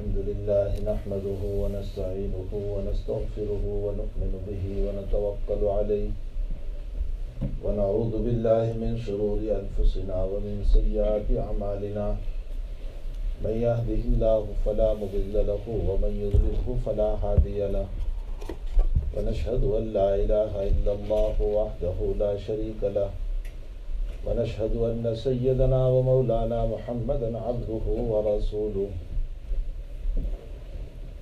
الحمد لله نحمده ونستعينه ونستغفره ونؤمن به ونتوكل عليه ونعوذ بالله من شرور أنفسنا ومن سيئات أعمالنا من يهده الله فلا مضل له ومن يضلله فلا هادي له ونشهد أن لا إله إلا الله وحده لا شريك له ونشهد أن سيدنا ومولانا محمدا عبده ورسوله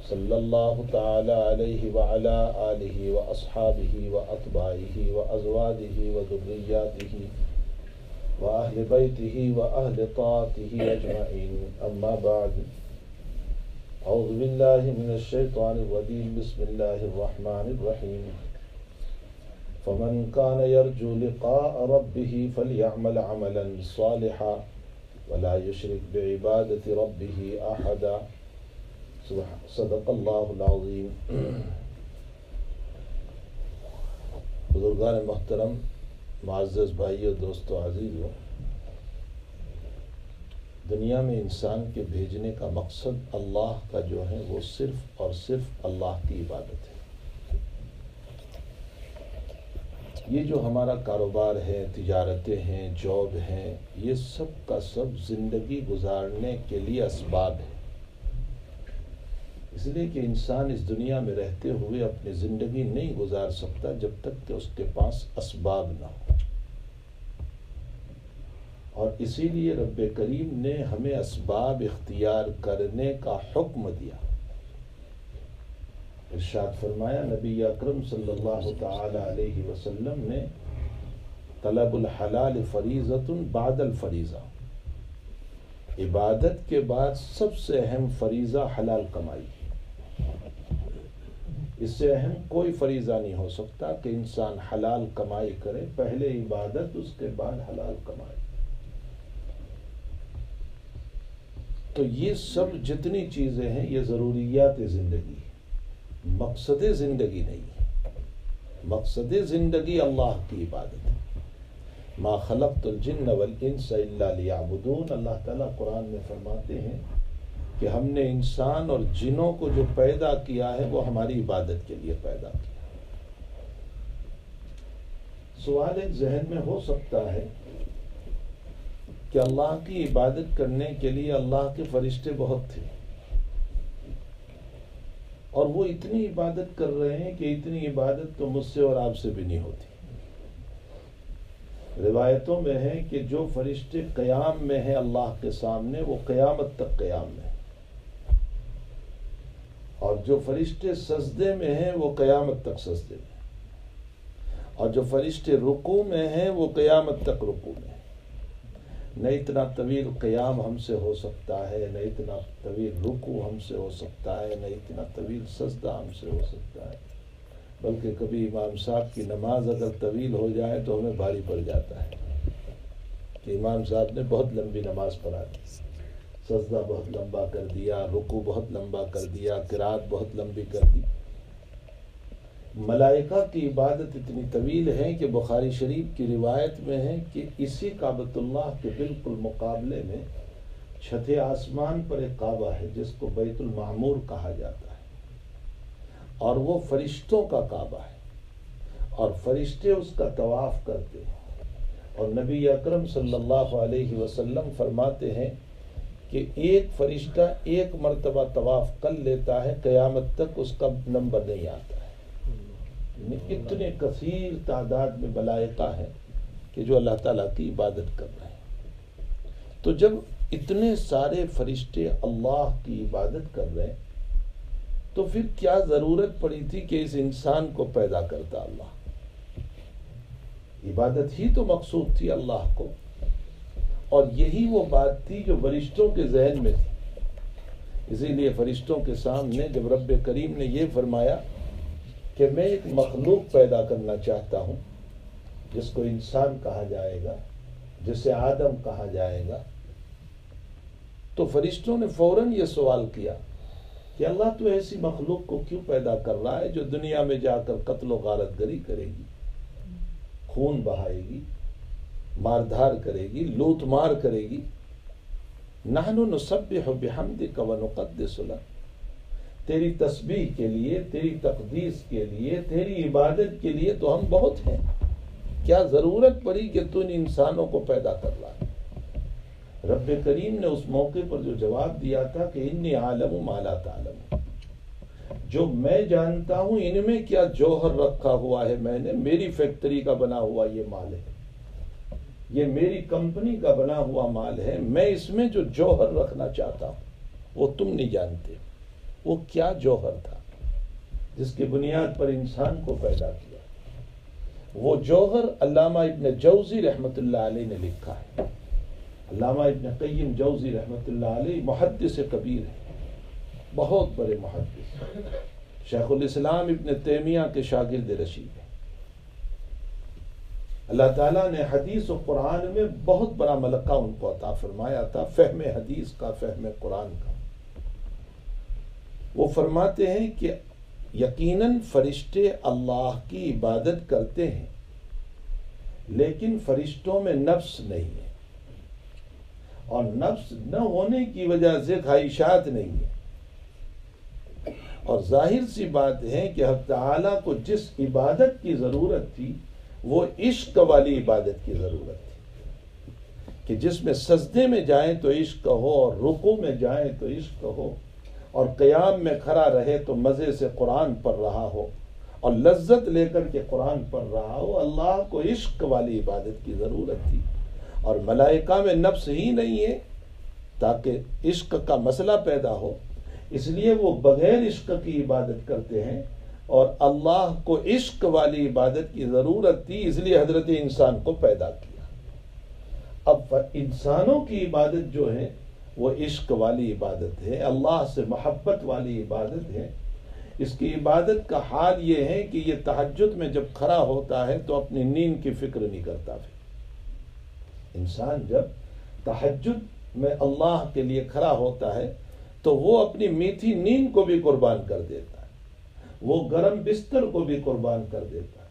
صلى الله تعالى عليه وعلى آله وأصحابه وأتباعه وأزواجه وذرياته وأهل بيته وأهل طاعته أجمعين أما بعد أعوذ بالله من الشيطان الرجيم بسم الله الرحمن الرحيم فمن كان يرجو لقاء ربه فليعمل عملا صالحا ولا يشرك بعبادة ربه أحدا صدق اللہ العظیم۔ بزرگان محترم، معزز بھائیو، دوستو، عزیزو، دنیا میں انسان کے بھیجنے کا مقصد اللہ کا جو ہے وہ صرف اور صرف اللہ کی عبادت ہے۔ یہ جو ہمارا کاروبار ہے، تجارتیں ہیں، جاب ہیں، یہ سب کا سب زندگی گزارنے کے لیے اسباب ہے۔ اس لیے کہ انسان اس دنیا میں رہتے ہوئے اپنی زندگی نہیں گزار سکتا جب تک کہ اس کے پاس اسباب نہ ہو، اور اسی لیے رب کریم نے ہمیں اسباب اختیار کرنے کا حکم دیا۔ ارشاد فرمایا نبی اکرم صلی اللہ تعالی علیہ وسلم نے، طلب الحلال فریضۃ بعد الفریضہ، عبادت کے بعد سب سے اہم فریضہ حلال کمائی۔ اس سے اہم کوئی فریضہ نہیں ہو سکتا کہ انسان حلال کمائی کرے، پہلے عبادت، اس کے بعد حلال کمائی۔ تو یہ سب جتنی چیزیں ہیں یہ ضروریات زندگی ہے، مقصد زندگی نہیں ہے۔ مقصد زندگی اللہ کی عبادت ہے۔ ما خلقت الجن والانس الا لیعبدون، اللہ تعالیٰ قرآن میں فرماتے ہیں کہ ہم نے انسان اور جنوں کو جو پیدا کیا ہے وہ ہماری عبادت کے لیے پیدا کیا۔ سوال ایک ذہن میں ہو سکتا ہے کہ اللہ کی عبادت کرنے کے لیے اللہ کے فرشتے بہت تھے، اور وہ اتنی عبادت کر رہے ہیں کہ اتنی عبادت تو مجھ سے اور آپ سے بھی نہیں ہوتی۔ روایتوں میں ہے کہ جو فرشتے قیام میں ہیں اللہ کے سامنے، وہ قیامت تک قیام میں ہیں، اور جو فرشتے سجدے میں ہیں وہ قیامت تک سجدے میں ہیں، اور جو فرشتے رکوع میں ہیں وہ قیامت تک رکوع میں ہیں۔ نہ اتنا طویل قیام ہم سے ہو سکتا ہے، نہ اتنا طویل رکوع ہم سے ہو سکتا ہے، نہ اتنا طویل سجدہ ہم سے ہو سکتا ہے، بلکہ کبھی امام صاحب کی نماز اگر طویل ہو جائے تو ہمیں بھاری پڑ جاتا ہے کہ امام صاحب نے بہت لمبی نماز پڑھا دی، سجدہ بہت لمبا کر دیا، رکوع بہت لمبا کر دیا، قرات بہت لمبی کر دی۔ ملائکہ کی عبادت اتنی طویل ہے کہ بخاری شریف کی روایت میں ہے کہ اسی کعبۃ اللہ کے بالکل مقابلے میں چھٹے آسمان پر ایک کعبہ ہے جس کو بیت المعمور کہا جاتا ہے، اور وہ فرشتوں کا کعبہ ہے، اور فرشتے اس کا طواف کرتے ہیں، اور نبی اکرم صلی اللہ علیہ وسلم فرماتے ہیں کہ ایک فرشتہ ایک مرتبہ طواف کر لیتا ہے، قیامت تک اس کا نمبر نہیں آتا ہے۔ اتنے کثیر تعداد میں ملائکہ ہیں کہ جو اللہ تعالیٰ کی عبادت کر رہے ہیں۔ تو جب اتنے سارے فرشتے اللہ کی عبادت کر رہے ہیں تو پھر کیا ضرورت پڑی تھی کہ اس انسان کو پیدا کرتا اللہ؟ عبادت ہی تو مقصود تھی اللہ کو، اور یہی وہ بات تھی جو فرشتوں کے ذہن میں تھی۔ اسی لیے فرشتوں کے سامنے جب رب کریم نے یہ فرمایا کہ میں ایک مخلوق پیدا کرنا چاہتا ہوں جس کو انسان کہا جائے گا، جسے آدم کہا جائے گا، تو فرشتوں نے فوراً یہ سوال کیا کہ اللہ تو ایسی مخلوق کو کیوں پیدا کر رہا ہے جو دنیا میں جا کر قتل و غارت گری کرے گی، خون بہائے گی، ماردھار کرے گی، لوٹ مار کرے گی۔ نحن نسبح بحمدک ونقدس لک، تیری تسبیح کے لیے، تیری تقدیس کے لیے، تیری عبادت کے لیے تو ہم بہت ہیں، کیا ضرورت پڑی کہ تو ان انسانوں کو پیدا کر لا۔ رب کریم نے اس موقع پر جو جواب دیا تھا کہ انی عالم ما لا تعلم، جو میں جانتا ہوں ان میں کیا جوہر رکھا ہوا ہے، میں نے، میری فیکٹری کا بنا ہوا یہ مال ہے، یہ میری کمپنی کا بنا ہوا مال ہے، میں اس میں جو جوہر رکھنا چاہتا ہوں وہ تم نہیں جانتے۔ وہ کیا جوہر تھا جس کی بنیاد پر انسان کو پیدا کیا؟ وہ جوہر علامہ ابن جوزی رحمۃ اللہ علیہ نے لکھا ہے۔ علامہ ابن قیم جوزی رحمۃ اللہ علیہ محدث کبیر ہے، بہت بڑے محدث، شیخ الاسلام ابن تیمیہ کے شاگرد رشید ہیں۔ اللہ تعالیٰ نے حدیث و قرآن میں بہت بڑا ملکہ ان کو عطا فرمایا تھا، فہم حدیث کا، فہم قرآن کا۔ وہ فرماتے ہیں کہ یقیناً فرشتے اللہ کی عبادت کرتے ہیں، لیکن فرشتوں میں نفس نہیں ہے، اور نفس نہ ہونے کی وجہ سے خواہشات نہیں ہے۔ اور ظاہر سی بات ہے کہ حق تعالیٰ کو جس عبادت کی ضرورت تھی وہ عشق والی عبادت کی ضرورت تھی، کہ جس میں سجدے میں جائیں تو عشق ہو، اور رکوع میں جائیں تو عشق ہو، اور قیام میں کھڑا رہے تو مزے سے قرآن پڑھ رہا ہو، اور لذت لے کر کے قرآن پڑھ رہا ہو۔ اللہ کو عشق والی عبادت کی ضرورت تھی، اور ملائکہ میں نفس ہی نہیں ہے تاکہ عشق کا مسئلہ پیدا ہو، اس لیے وہ بغیر عشق کی عبادت کرتے ہیں، اور اللہ کو عشق والی عبادت کی ضرورت تھی، اس لیے حضرت انسان کو پیدا کیا۔ اب انسانوں کی عبادت جو ہے وہ عشق والی عبادت ہے، اللہ سے محبت والی عبادت ہے۔ اس کی عبادت کا حال یہ ہے کہ یہ تہجد میں جب کھڑا ہوتا ہے تو اپنی نیند کی فکر نہیں کرتا۔ پھر انسان جب تہجد میں اللہ کے لیے کھڑا ہوتا ہے تو وہ اپنی میٹھی نیند کو بھی قربان کر دیتا ہے، وہ گرم بستر کو بھی قربان کر دیتا ہے۔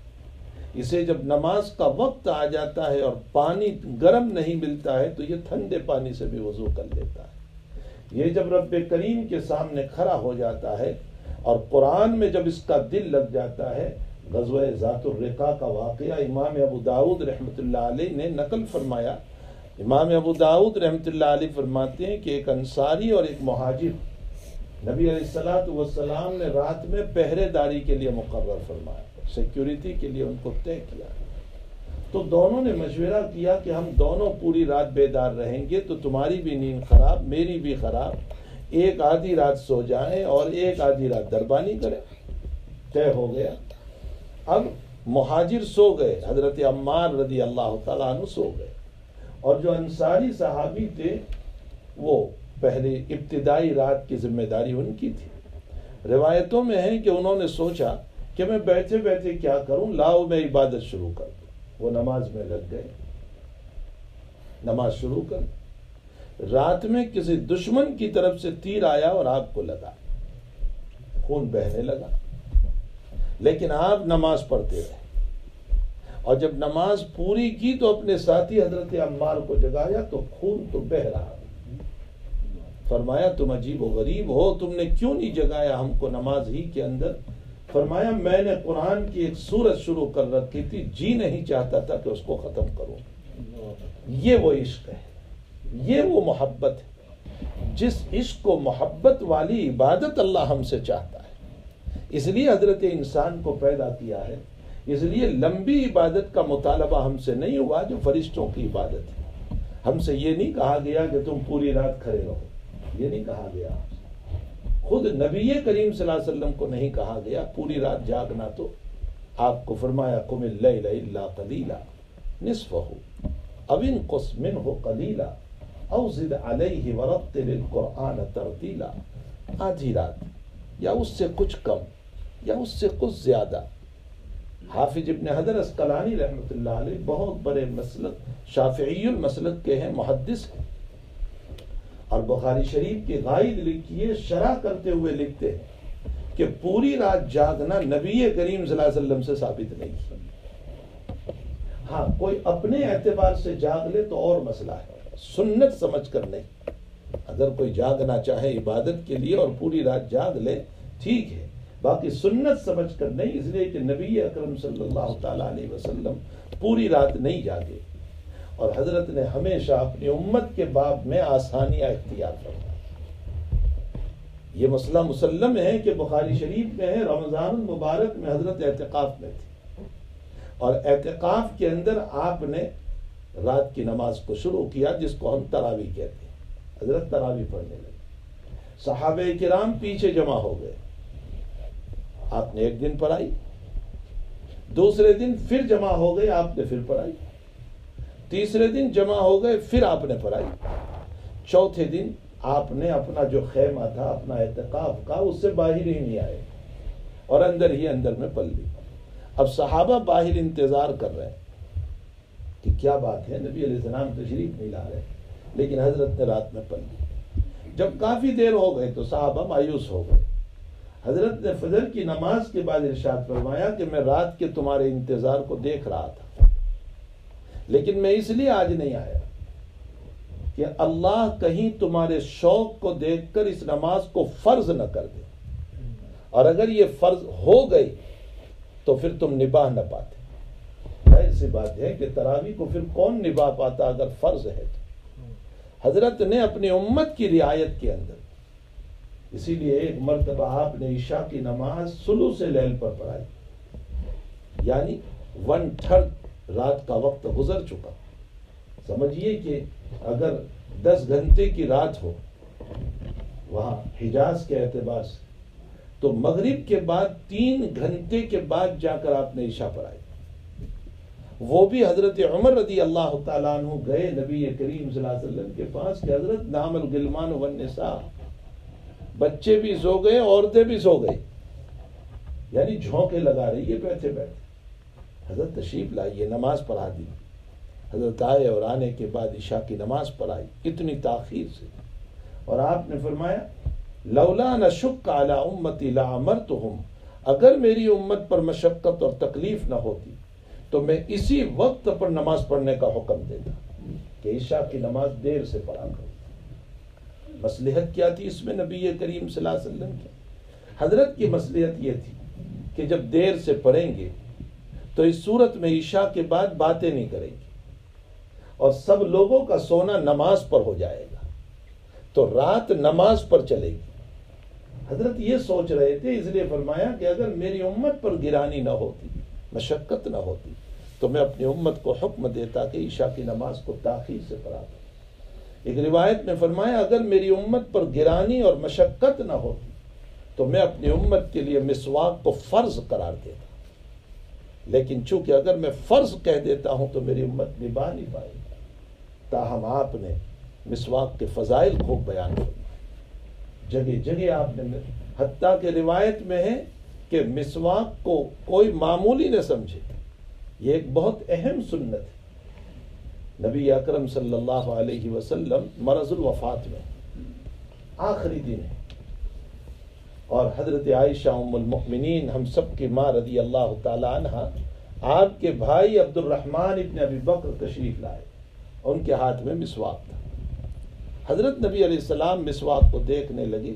اسے جب نماز کا وقت آ جاتا ہے اور پانی گرم نہیں ملتا ہے تو یہ ٹھنڈے پانی سے بھی وضو کر لیتا ہے۔ یہ جب رب کریم کے سامنے کھڑا ہو جاتا ہے اور قرآن میں جب اس کا دل لگ جاتا ہے، غزوہ ذات الرقاع کا واقعہ امام ابو داؤد رحمۃ اللہ علیہ نے نقل فرمایا۔ امام ابو داؤد رحمۃ اللہ علیہ فرماتے ہیں کہ ایک انصاری اور ایک مہاجر نبی علیہ الصلوۃ والسلام نے رات میں پہرے داری کے لیے مقرر فرمایا، سیکیورٹی کے لیے ان کو طے کیا۔ تو دونوں نے مشورہ کیا کہ ہم دونوں پوری رات بیدار رہیں گے تو تمہاری بھی نیند خراب، میری بھی خراب، ایک آدھی رات سو جائیں اور ایک آدھی رات دربانی کریں۔ طے ہو گیا۔ اب مہاجر سو گئے، حضرت عمار رضی اللہ تعالیٰ عنہ سو گئے، اور جو انصاری صحابی تھے وہ پہلے ابتدائی رات کی ذمہ داری ان کی تھی۔ روایتوں میں ہے کہ انہوں نے سوچا کہ میں بیٹھے بیٹھے کیا کروں، لاؤ میں عبادت شروع کر دوں۔ وہ نماز میں لگ گئے، نماز شروع کر۔ رات میں کسی دشمن کی طرف سے تیر آیا اور آپ کو لگا، خون بہنے لگا، لیکن آپ نماز پڑھتے رہے، اور جب نماز پوری کی تو اپنے ساتھی حضرت عمار کو جگایا تو خون تو بہہ رہا۔ فرمایا تم عجیب و غریب ہو، تم نے کیوں نہیں جگایا ہم کو نماز ہی کے اندر؟ فرمایا میں نے قرآن کی ایک سورت شروع کر رکھی تھی، جی نہیں چاہتا تھا کہ اس کو ختم کروں۔ یہ وہ عشق ہے، یہ وہ محبت ہے، جس عشق و محبت والی عبادت اللہ ہم سے چاہتا ہے۔ اس لیے حضرت انسان کو پیدا کیا ہے، اس لیے لمبی عبادت کا مطالبہ ہم سے نہیں ہوا جو فرشتوں کی عبادت ہے۔ ہم سے یہ نہیں کہا گیا کہ تم پوری رات کھڑے رہو، یہ نہیں کہا گیا۔ خود نبی کریم صلی اللہ علیہ وسلم کو نہیں کہا گیا پوری رات جاگنا، تو آپ کو فرمایا قم اللیل الا قلیلا نصفہ او انقص منہ قلیلا او زد علیہ ورتل القرآن ترتیلا۔ آدھی رات یا اس سے کچھ کم یا اس سے کچھ زیادہ۔ حافظ ابن حجر عسقلانی رحمۃ اللہ علیہ بہت بڑے مسلک شافعی المسلک کے ہیں، محدث ہیں، اور بخاری شریف کی غائد لکھیے شرح کرتے ہوئے لکھتے ہیں کہ پوری رات جاگنا نبی کریم صلی اللہ علیہ وسلم سے ثابت نہیں۔ ہاں کوئی اپنے اعتبار سے جاگ لے تو اور مسئلہ ہے، سنت سمجھ کر نہیں۔ اگر کوئی جاگنا چاہے عبادت کے لیے اور پوری رات جاگ لے ٹھیک ہے، باقی سنت سمجھ کر نہیں، اس لیے کہ نبی اکرم صلی اللہ تعالیٰ علیہ وسلم پوری رات نہیں جاگے، اور حضرت نے ہمیشہ اپنی امت کے باب میں آسانیاں اختیار فرمائی۔ یہ مسئلہ مسلم ہے کہ بخاری شریف میں ہے، رمضان المبارک میں حضرت اعتکاف میں تھی، اور اعتکاف کے اندر آپ نے رات کی نماز کو شروع کیا، جس کو ہم تراویح کہتے ہیں۔ حضرت تراویح پڑھنے لگے، صحابہ کرام پیچھے جمع ہو گئے، آپ نے ایک دن پڑھائی، دوسرے دن پھر جمع ہو گئے، آپ نے پھر پڑھائی، تیسرے دن جمع ہو گئے، پھر آپ نے پڑھائی، چوتھے دن آپ نے اپنا جو خیمہ تھا، اپنا اعتکاف کا، اس سے باہر ہی نہیں آئے اور اندر ہی اندر میں پڑھ لی۔ اب صحابہ باہر انتظار کر رہے ہیں کہ کیا بات ہے، نبی علیہ السلام تشریف نہیں لا رہے، لیکن حضرت نے رات میں پڑھ لی۔ جب کافی دیر ہو گئے تو صحابہ مایوس ہو گئے۔ حضرت نے فجر کی نماز کے بعد ارشاد فرمایا کہ میں رات کے تمہارے انتظار کو دیکھ رہا تھا، لیکن میں اس لیے آج نہیں آیا کہ اللہ کہیں تمہارے شوق کو دیکھ کر اس نماز کو فرض نہ کر دے، اور اگر یہ فرض ہو گئی تو پھر تم نبھا نہ پاتے۔ ظاہر سی بات ہے کہ تراویح کو پھر کون نبھا پاتا اگر فرض ہے تو۔ حضرت نے اپنی امت کی رعایت کے اندر، اسی لیے ایک مرتبہ آپ نے عشاء کی نماز ثلث لیل پر پڑھائی، یعنی 1/3 رات کا وقت گزر چکا۔ سمجھیے کہ اگر 10 گھنٹے کی رات ہو وہاں حجاز کے اعتبار سے، تو مغرب کے بعد 3 گھنٹے کے بعد جا کر آپ نے عشاء پڑھائی۔ وہ بھی حضرت عمر رضی اللہ تعالیٰ عنہ گئے نبی کریم صلی اللہ علیہ وسلم کے پاس کہ حضرت نام الغلمان والنساء، بچے بھی سو گئے، عورتیں بھی سو گئی، یعنی جھونکے لگا رہی ہے بیٹھے بیٹھے، حضرت تشریف لائیے، نماز پڑھا دی۔ حضرت آئے اور آنے کے بعد عشاء کی نماز پڑھائی اتنی تاخیر سے، اور آپ نے فرمایا لولا نشق علی امتی لامرتہم، اگر میری امت پر مشقت اور تکلیف نہ ہوتی تو میں اسی وقت پر نماز پڑھنے کا حکم دیتا کہ عشاء کی نماز دیر سے پڑھا کرو۔ مصلحت کیا تھی اس میں نبی کریم صلی اللہ علیہ وسلم کی؟ حضرت کی مصلحت یہ تھی کہ جب دیر سے پڑھیں گے تو اس صورت میں عشاء کے بعد باتیں نہیں کریں گے، اور سب لوگوں کا سونا نماز پر ہو جائے گا، تو رات نماز پر چلے گی۔ حضرت یہ سوچ رہے تھے، اس لیے فرمایا کہ اگر میری امت پر گرانی نہ ہوتی، مشقت نہ ہوتی، تو میں اپنی امت کو حکم دیتا کہ عشاء کی نماز کو تاخیر سے پڑھا دو۔ ایک روایت میں فرمایا اگر میری امت پر گرانی اور مشقت نہ ہوتی تو میں اپنی امت کے لیے مسواک کو فرض قرار دیتا، لیکن چونکہ اگر میں فرض کہہ دیتا ہوں تو میری امت نبھا نہیں پائے گی۔ تاہم آپ نے مسواک کے فضائل خوب بیان کیے، جگہ جگہ آپ نے، حتیٰ کہ روایت میں ہے کہ مسواک کو کوئی معمولی نہ سمجھے، یہ ایک بہت اہم سنت ہے۔ نبی اکرم صلی اللہ علیہ وسلم مرض الوفات میں آخری دن ہے، اور حضرت عائشہ ام المؤمنین ہم سب کی ماں رضی اللہ تعالی عنہ، آپ کے بھائی عبد الرحمن ابن ابی بکر تشریف لائے، ان کے ہاتھ میں مسواک تھا۔ حضرت نبی علیہ السلام مسواک کو دیکھنے لگے،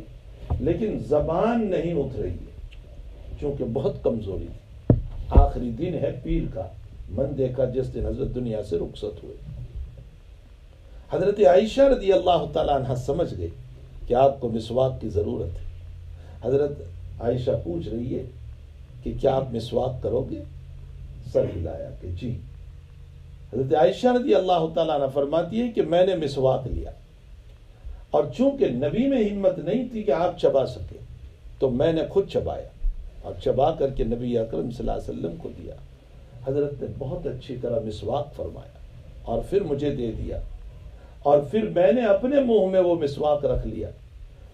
لیکن زبان نہیں اتر رہی ہے چونکہ بہت کمزوری تھی، آخری دن ہے پیر کا مندے کا، جس دن حضرت دنیا سے رخصت ہوئے۔ حضرت عائشہ رضی اللہ تعالیٰ عنہ سمجھ گئے کہ آپ کو مسواک کی ضرورت ہے۔ حضرت عائشہ پوچھ رہی ہے کہ کیا آپ مسواک کرو گے؟ سر ہلایا کہ جی۔ حضرت عائشہ رضی اللہ تعالیٰ عنہ فرماتی ہے کہ میں نے مسواک لیا، اور چونکہ نبی میں ہمت نہیں تھی کہ آپ چبا سکے تو میں نے خود چبایا، اور چبا کر کے نبی اکرم صلی اللہ علیہ وسلم کو دیا۔ حضرت نے بہت اچھی طرح مسواک فرمایا اور پھر مجھے دے دیا، اور پھر میں نے اپنے منہ میں وہ مسواک رکھ لیا۔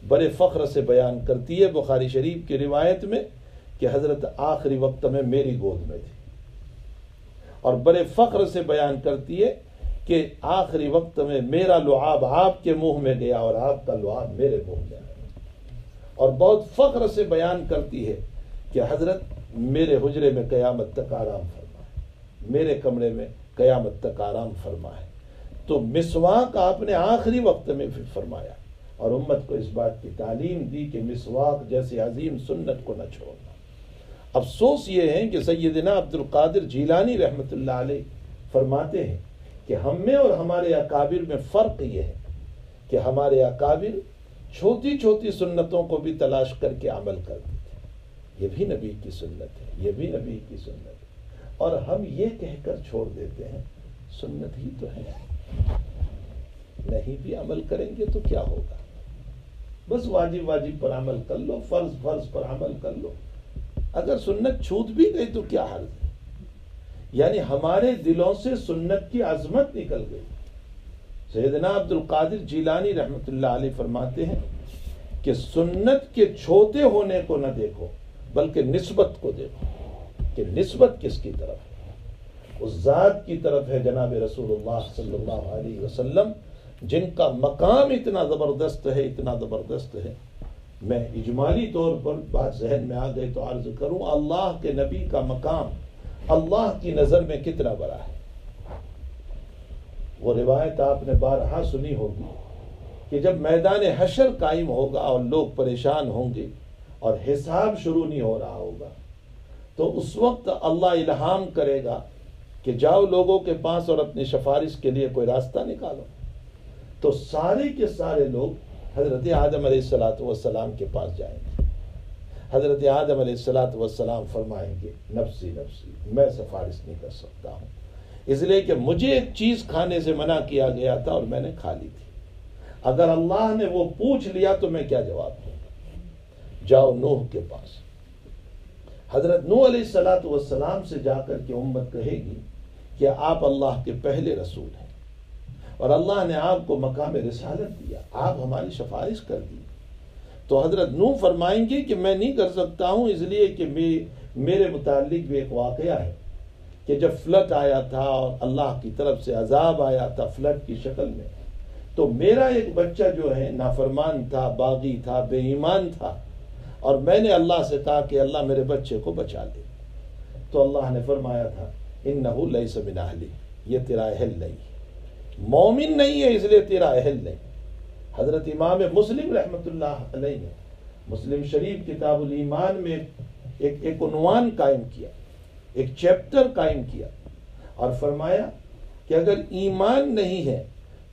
بڑے فخر سے بیان کرتی ہے بخاری شریف کی روایت میں کہ حضرت آخری وقت میں میری گود میں تھی، اور بڑے فخر سے بیان کرتی ہے کہ آخری وقت میں میرا لعاب آپ کے منہ میں گیا اور آپ کا لعاب میرے منہ میں آیا، اور بہت فخر سے بیان کرتی ہے کہ حضرت میرے حجرے میں قیامت تک آرام فرمائے، میرے کمرے میں قیامت تک آرام فرمائے۔ تو مسواک آپ نے آخری وقت میں پھر فرمایا، اور امت کو اس بات کی تعلیم دی کہ مسواک جیسی عظیم سنت کو نہ چھوڑنا۔ افسوس یہ ہے کہ سیدنا عبد القادر جیلانی رحمۃ اللہ علیہ فرماتے ہیں کہ ہم میں اور ہمارے اکابر میں فرق یہ ہے کہ ہمارے اکابر چھوٹی چھوٹی سنتوں کو بھی تلاش کر کے عمل کرتے تھے، یہ بھی نبی کی سنت ہے، یہ بھی نبی کی سنت ہے، اور ہم یہ کہہ کر چھوڑ دیتے ہیں سنت ہی تو ہے، نہیں بھی عمل کریں گے تو کیا ہوگا، بس واجب پر عمل کر لو، فرض پر عمل کر لو، اگر سنت چھوٹ بھی گئی تو کیا حرج ہے؟ یعنی ہمارے دلوں سے سنت کی عظمت نکل گئی۔ سیدنا عبد القادر جیلانی رحمۃ اللہ علیہ فرماتے ہیں کہ سنت کے چھوٹے ہونے کو نہ دیکھو بلکہ نسبت کو دیکھو کہ نسبت کس کی طرف ہے، اس ذات کی طرف ہے جناب رسول اللہ صلی اللہ علیہ وسلم، جن کا مقام اتنا زبردست ہے، اتنا زبردست ہے۔ میں اجمالی طور پر بات ذہن میں آ گئی تو عرض کروں، اللہ کے نبی کا مقام اللہ کی نظر میں کتنا بڑا ہے۔ وہ روایت آپ نے بارہا سنی ہوگی کہ جب میدان حشر قائم ہوگا اور لوگ پریشان ہوں گے اور حساب شروع نہیں ہو رہا ہوگا تو اس وقت اللہ الہام کرے گا کہ جاؤ لوگوں کے پاس اور اپنی سفارش کے لیے کوئی راستہ نکالو، تو سارے کے سارے لوگ حضرت آدم علیہ السلام کے پاس جائیں گے۔ حضرت آدم علیہ السلام فرمائیں گے نفسی نفسی، میں سفارش نہیں کر سکتا ہوں، اس لیے کہ مجھے ایک چیز کھانے سے منع کیا گیا تھا اور میں نے کھا لی تھی، اگر اللہ نے وہ پوچھ لیا تو میں کیا جواب دوں گا؟ جاؤ نوح کے پاس۔ حضرت نوح علیہ السلام سے جا کر کے امت کہے گی کہ آپ اللہ کے پہلے رسول ہیں اور اللہ نے آپ کو مقام رسالت دیا، آپ ہماری سفارش کر دی، تو حضرت نوح فرمائیں گے کہ میں نہیں کر سکتا ہوں، اس لیے کہ میرے متعلق بھی ایک واقعہ ہے کہ جب فلٹ آیا تھا اور اللہ کی طرف سے عذاب آیا تھا فلٹ کی شکل میں، تو میرا ایک بچہ جو ہے نافرمان تھا، باغی تھا، بے ایمان تھا، اور میں نے اللہ سے کہا کہ اللہ میرے بچے کو بچا لے، تو اللہ نے فرمایا تھا انہ لیس من اہلی، یہ تیرا اہل نہیں، مومن نہیں ہے اس لیے تیرا اہل نہیں۔ حضرت امام مسلم رحمۃ اللہ علیہ نے مسلم شریف کتاب الایمان میں ایک عنوان قائم کیا، ایک چیپٹر قائم کیا اور فرمایا کہ اگر ایمان نہیں ہے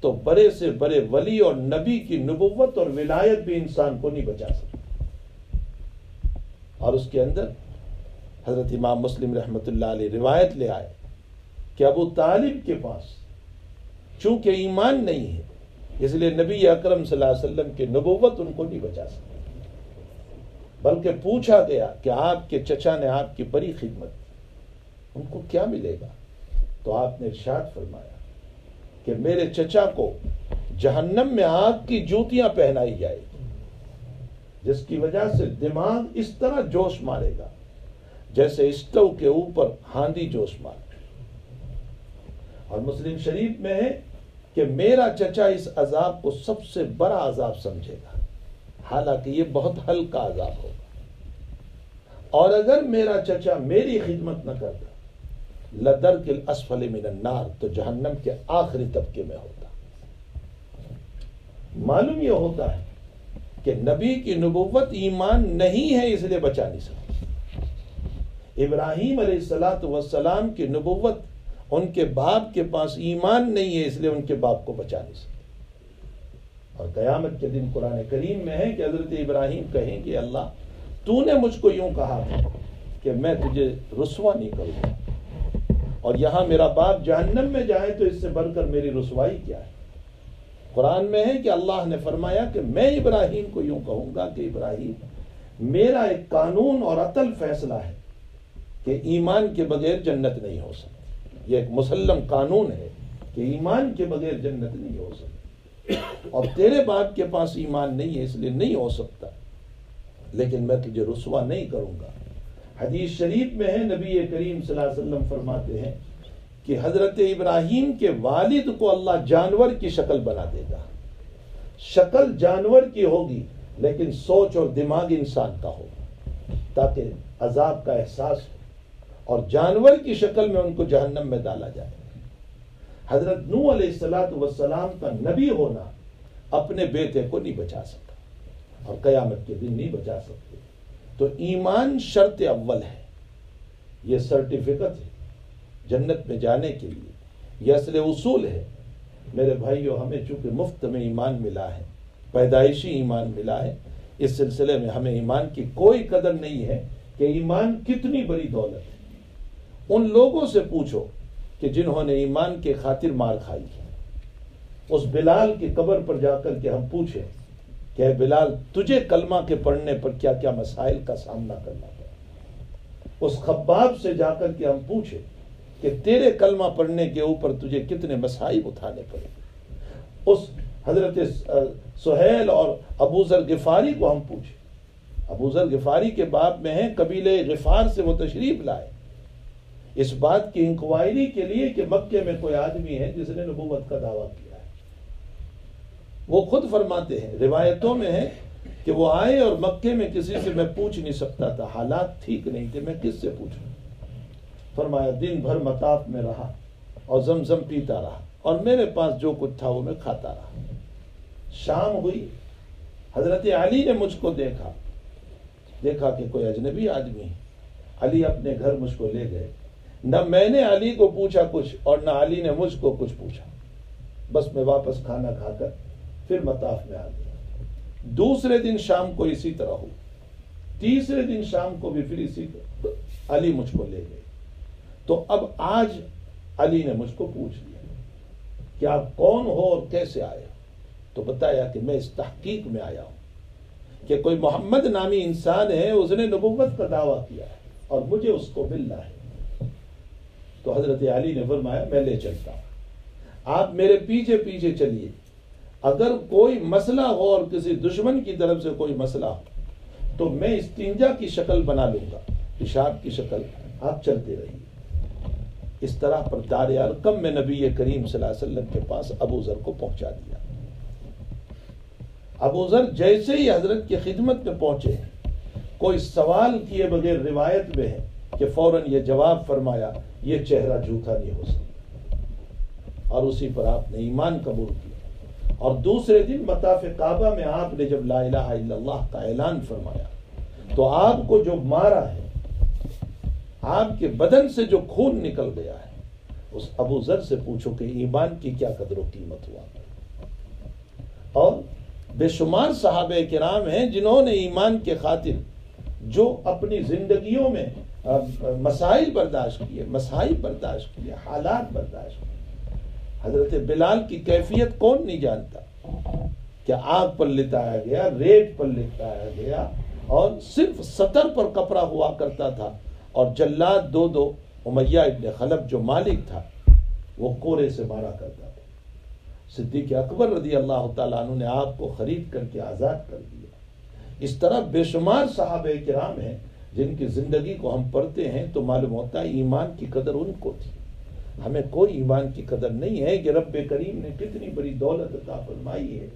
تو بڑے سے بڑے ولی اور نبی کی نبوت اور ولایت بھی انسان کو نہیں بچا سکتی۔ اور اس کے اندر حضرت امام مسلم رحمۃ اللہ علیہ روایت لے آئے کہ ابو طالب کے پاس چونکہ ایمان نہیں ہے اس لیے نبی اکرم صلی اللہ علیہ وسلم کی نبوت ان کو نہیں بچا سکتی، بلکہ پوچھا گیا کہ آپ کے چچا نے آپ کی بڑی خدمت کی، ان کو کیا ملے گا؟ تو آپ نے ارشاد فرمایا کہ میرے چچا کو جہنم میں آگ کی جوتیاں پہنائی جائے گی، جس کی وجہ سے دماغ اس طرح جوش مارے گا جیسے اسٹو کے اوپر ہاندی جوش مارے۔ اور مسلم شریف میں ہے کہ میرا چچا اس عذاب کو سب سے بڑا عذاب سمجھے گا، حالانکہ یہ بہت ہلکا عذاب ہوگا، اور اگر میرا چچا میری خدمت نہ کرتا لدرک الاسفل من النار، تو جہنم کے آخری طبقے میں ہوتا۔ معلوم یہ ہوتا ہے کہ نبی کی نبوت ایمان نہیں ہے اس لیے بچا نہیں سکتی۔ ابراہیم علیہ السلام کی نبوت ان کے باپ کے پاس ایمان نہیں ہے اس لیے ان کے باپ کو بچا نہیں سکتے۔ اور قیامت کے دن قرآن کریم میں ہے کہ حضرت ابراہیم کہیں کہ اللہ تو نے مجھ کو یوں کہا تھا کہ میں تجھے رسوا نہیں کروں گا، اور یہاں میرا باپ جہنم میں جائے تو اس سے بڑھ کر میری رسوائی کیا ہے؟ قرآن میں ہے کہ اللہ نے فرمایا کہ میں ابراہیم کو یوں کہوں گا کہ ابراہیم میرا ایک قانون اور عدل فیصلہ ہے کہ ایمان کے بغیر جنت نہیں ہو سکتی، یہ ایک مسلم قانون ہے کہ ایمان کے بغیر جنت نہیں ہو سکتی، اور تیرے باپ کے پاس ایمان نہیں ہے اس لیے نہیں ہو سکتا، لیکن میں تجھے رسوا نہیں کروں گا۔ حدیث شریف میں ہے نبی کریم صلی اللہ علیہ وسلم فرماتے ہیں کہ حضرت ابراہیم کے والد کو اللہ جانور کی شکل بنا دے گا، شکل جانور کی ہوگی لیکن سوچ اور دماغ انسان کا ہوگا تاکہ عذاب کا احساس ہو، اور جانور کی شکل میں ان کو جہنم میں ڈالا جائے۔ حضرت نوح علیہ السلام کا نبی ہونا اپنے بیٹے کو نہیں بچا سکا اور قیامت کے دن نہیں بچا سکتے. تو ایمان شرط اول ہے، یہ سرٹیفکیٹ ہے جنت میں جانے کے لیے، یہ اصل اصول ہے. میرے بھائیو، ہمیں چونکہ مفت میں ایمان ملا ہے، پیدائشی ایمان ملا ہے، اس سلسلے میں ہمیں ایمان کی کوئی قدر نہیں ہے کہ ایمان کتنی بڑی دولت ہے. ان لوگوں سے پوچھو کہ جنہوں نے ایمان کے خاطر مار کھائی. اس بلال کی قبر پر جا کر کے ہم پوچھیں کہ اے بلال، تجھے کلمہ کے پڑھنے پر کیا کیا مسائل کا سامنا کرنا پڑا. اس خباب سے جا کر کے ہم پوچھیں کہ تیرے کلمہ پڑھنے کے اوپر تجھے کتنے مسائل اٹھانے پڑے. اس حضرت سہیل اور ابو ذر غفاری کو ہم پوچھیں. ابو ذر غفاری کے باب میں ہیں، قبیلہ غفار سے وہ تشریف لائے اس بات کی انکوائری کے لیے کہ مکے میں کوئی آدمی ہے جس نے نبوت کا دعویٰ کیا ہے. وہ خود فرماتے ہیں، روایتوں میں ہے کہ وہ آئے اور مکے میں کسی سے میں پوچھ نہیں سکتا تھا، حالات ٹھیک نہیں تھے، میں کس سے پوچھوں. فرمایا دن بھر مطاف میں رہا اور زمزم پیتا رہا اور میرے پاس جو کچھ تھا وہ میں کھاتا رہا. شام ہوئی، حضرت علی نے مجھ کو دیکھا کہ کوئی اجنبی آدمی ہے. علی اپنے گھر مجھ کو لے گئے. نہ میں نے علی کو پوچھا کچھ اور نہ علی نے مجھ کو کچھ پوچھا. بس میں واپس کھانا کھا کر پھر مطاف میں آ گیا. دوسرے دن شام کو اسی طرح ہو، تیسرے دن شام کو بھی پھر اسی طرح علی مجھ کو لے گئے. تو اب آج علی نے مجھ کو پوچھ لیا کہ آپ کون ہو اور کیسے آئے. تو بتایا کہ میں اس تحقیق میں آیا ہوں کہ کوئی محمد نامی انسان ہے، اس نے نبوت کا دعویٰ کیا ہے اور مجھے اس کو ملنا ہے. تو حضرت علی نے فرمایا میں لے چلتا ہوں، آپ میرے پیچھے پیچھے چلیے. اگر کوئی مسئلہ ہو اور کسی دشمن کی طرف سے کوئی مسئلہ ہو تو میں استنجا کی شکل بنا لوں گا، پیشاب کی شکل، آپ چلتے رہیے. اس طرح پر دار ارقم میں نبی کریم صلی اللہ علیہ وسلم کے پاس ابو ذر کو پہنچا دیا. ابو ذر جیسے ہی حضرت کی خدمت میں پہنچے، کوئی سوال کیے بغیر روایت میں ہے کہ فوراً یہ جواب فرمایا یہ چہرہ جھوٹا نہیں ہو سکتا، اور اسی پر آپ نے ایمان قبول کیا. اور دوسرے دن مطاف کعبہ میں آپ نے جب لا الہ الا اللہ کا اعلان فرمایا تو آپ کو جو مارا ہے، آپ کے بدن سے جو خون نکل گیا ہے، اس ابو ذر سے پوچھو کہ ایمان کی کیا قدر و قیمت ہوا. اور بے شمار صحابہ کرام ہیں جنہوں نے ایمان کے خاطر جو اپنی زندگیوں میں مسائل برداشت کیے، حالات برداشت کیے. حضرت بلال کی کیفیت کون نہیں جانتا کہ آگ پر لٹایا گیا، ریت پر لٹایا گیا، اور صرف سطر پر کپڑا ہوا کرتا تھا. اور جلاد دو امیہ ابن خلف جو مالک تھا وہ کورے سے مارا کرتا تھا. صدیق اکبر رضی اللہ تعالیٰ عنہ نے آپ کو خرید کر کے آزاد کر دیا. اس طرح بے شمار صحابہ کرام ہیں جن کی زندگی کو ہم پڑھتے ہیں تو معلوم ہوتا ہے ایمان کی قدر ان کو تھی. ہمیں کوئی ایمان کی قدر نہیں ہے کہ رب کریم نے کتنی بڑی دولت عطا فرمائی ہے.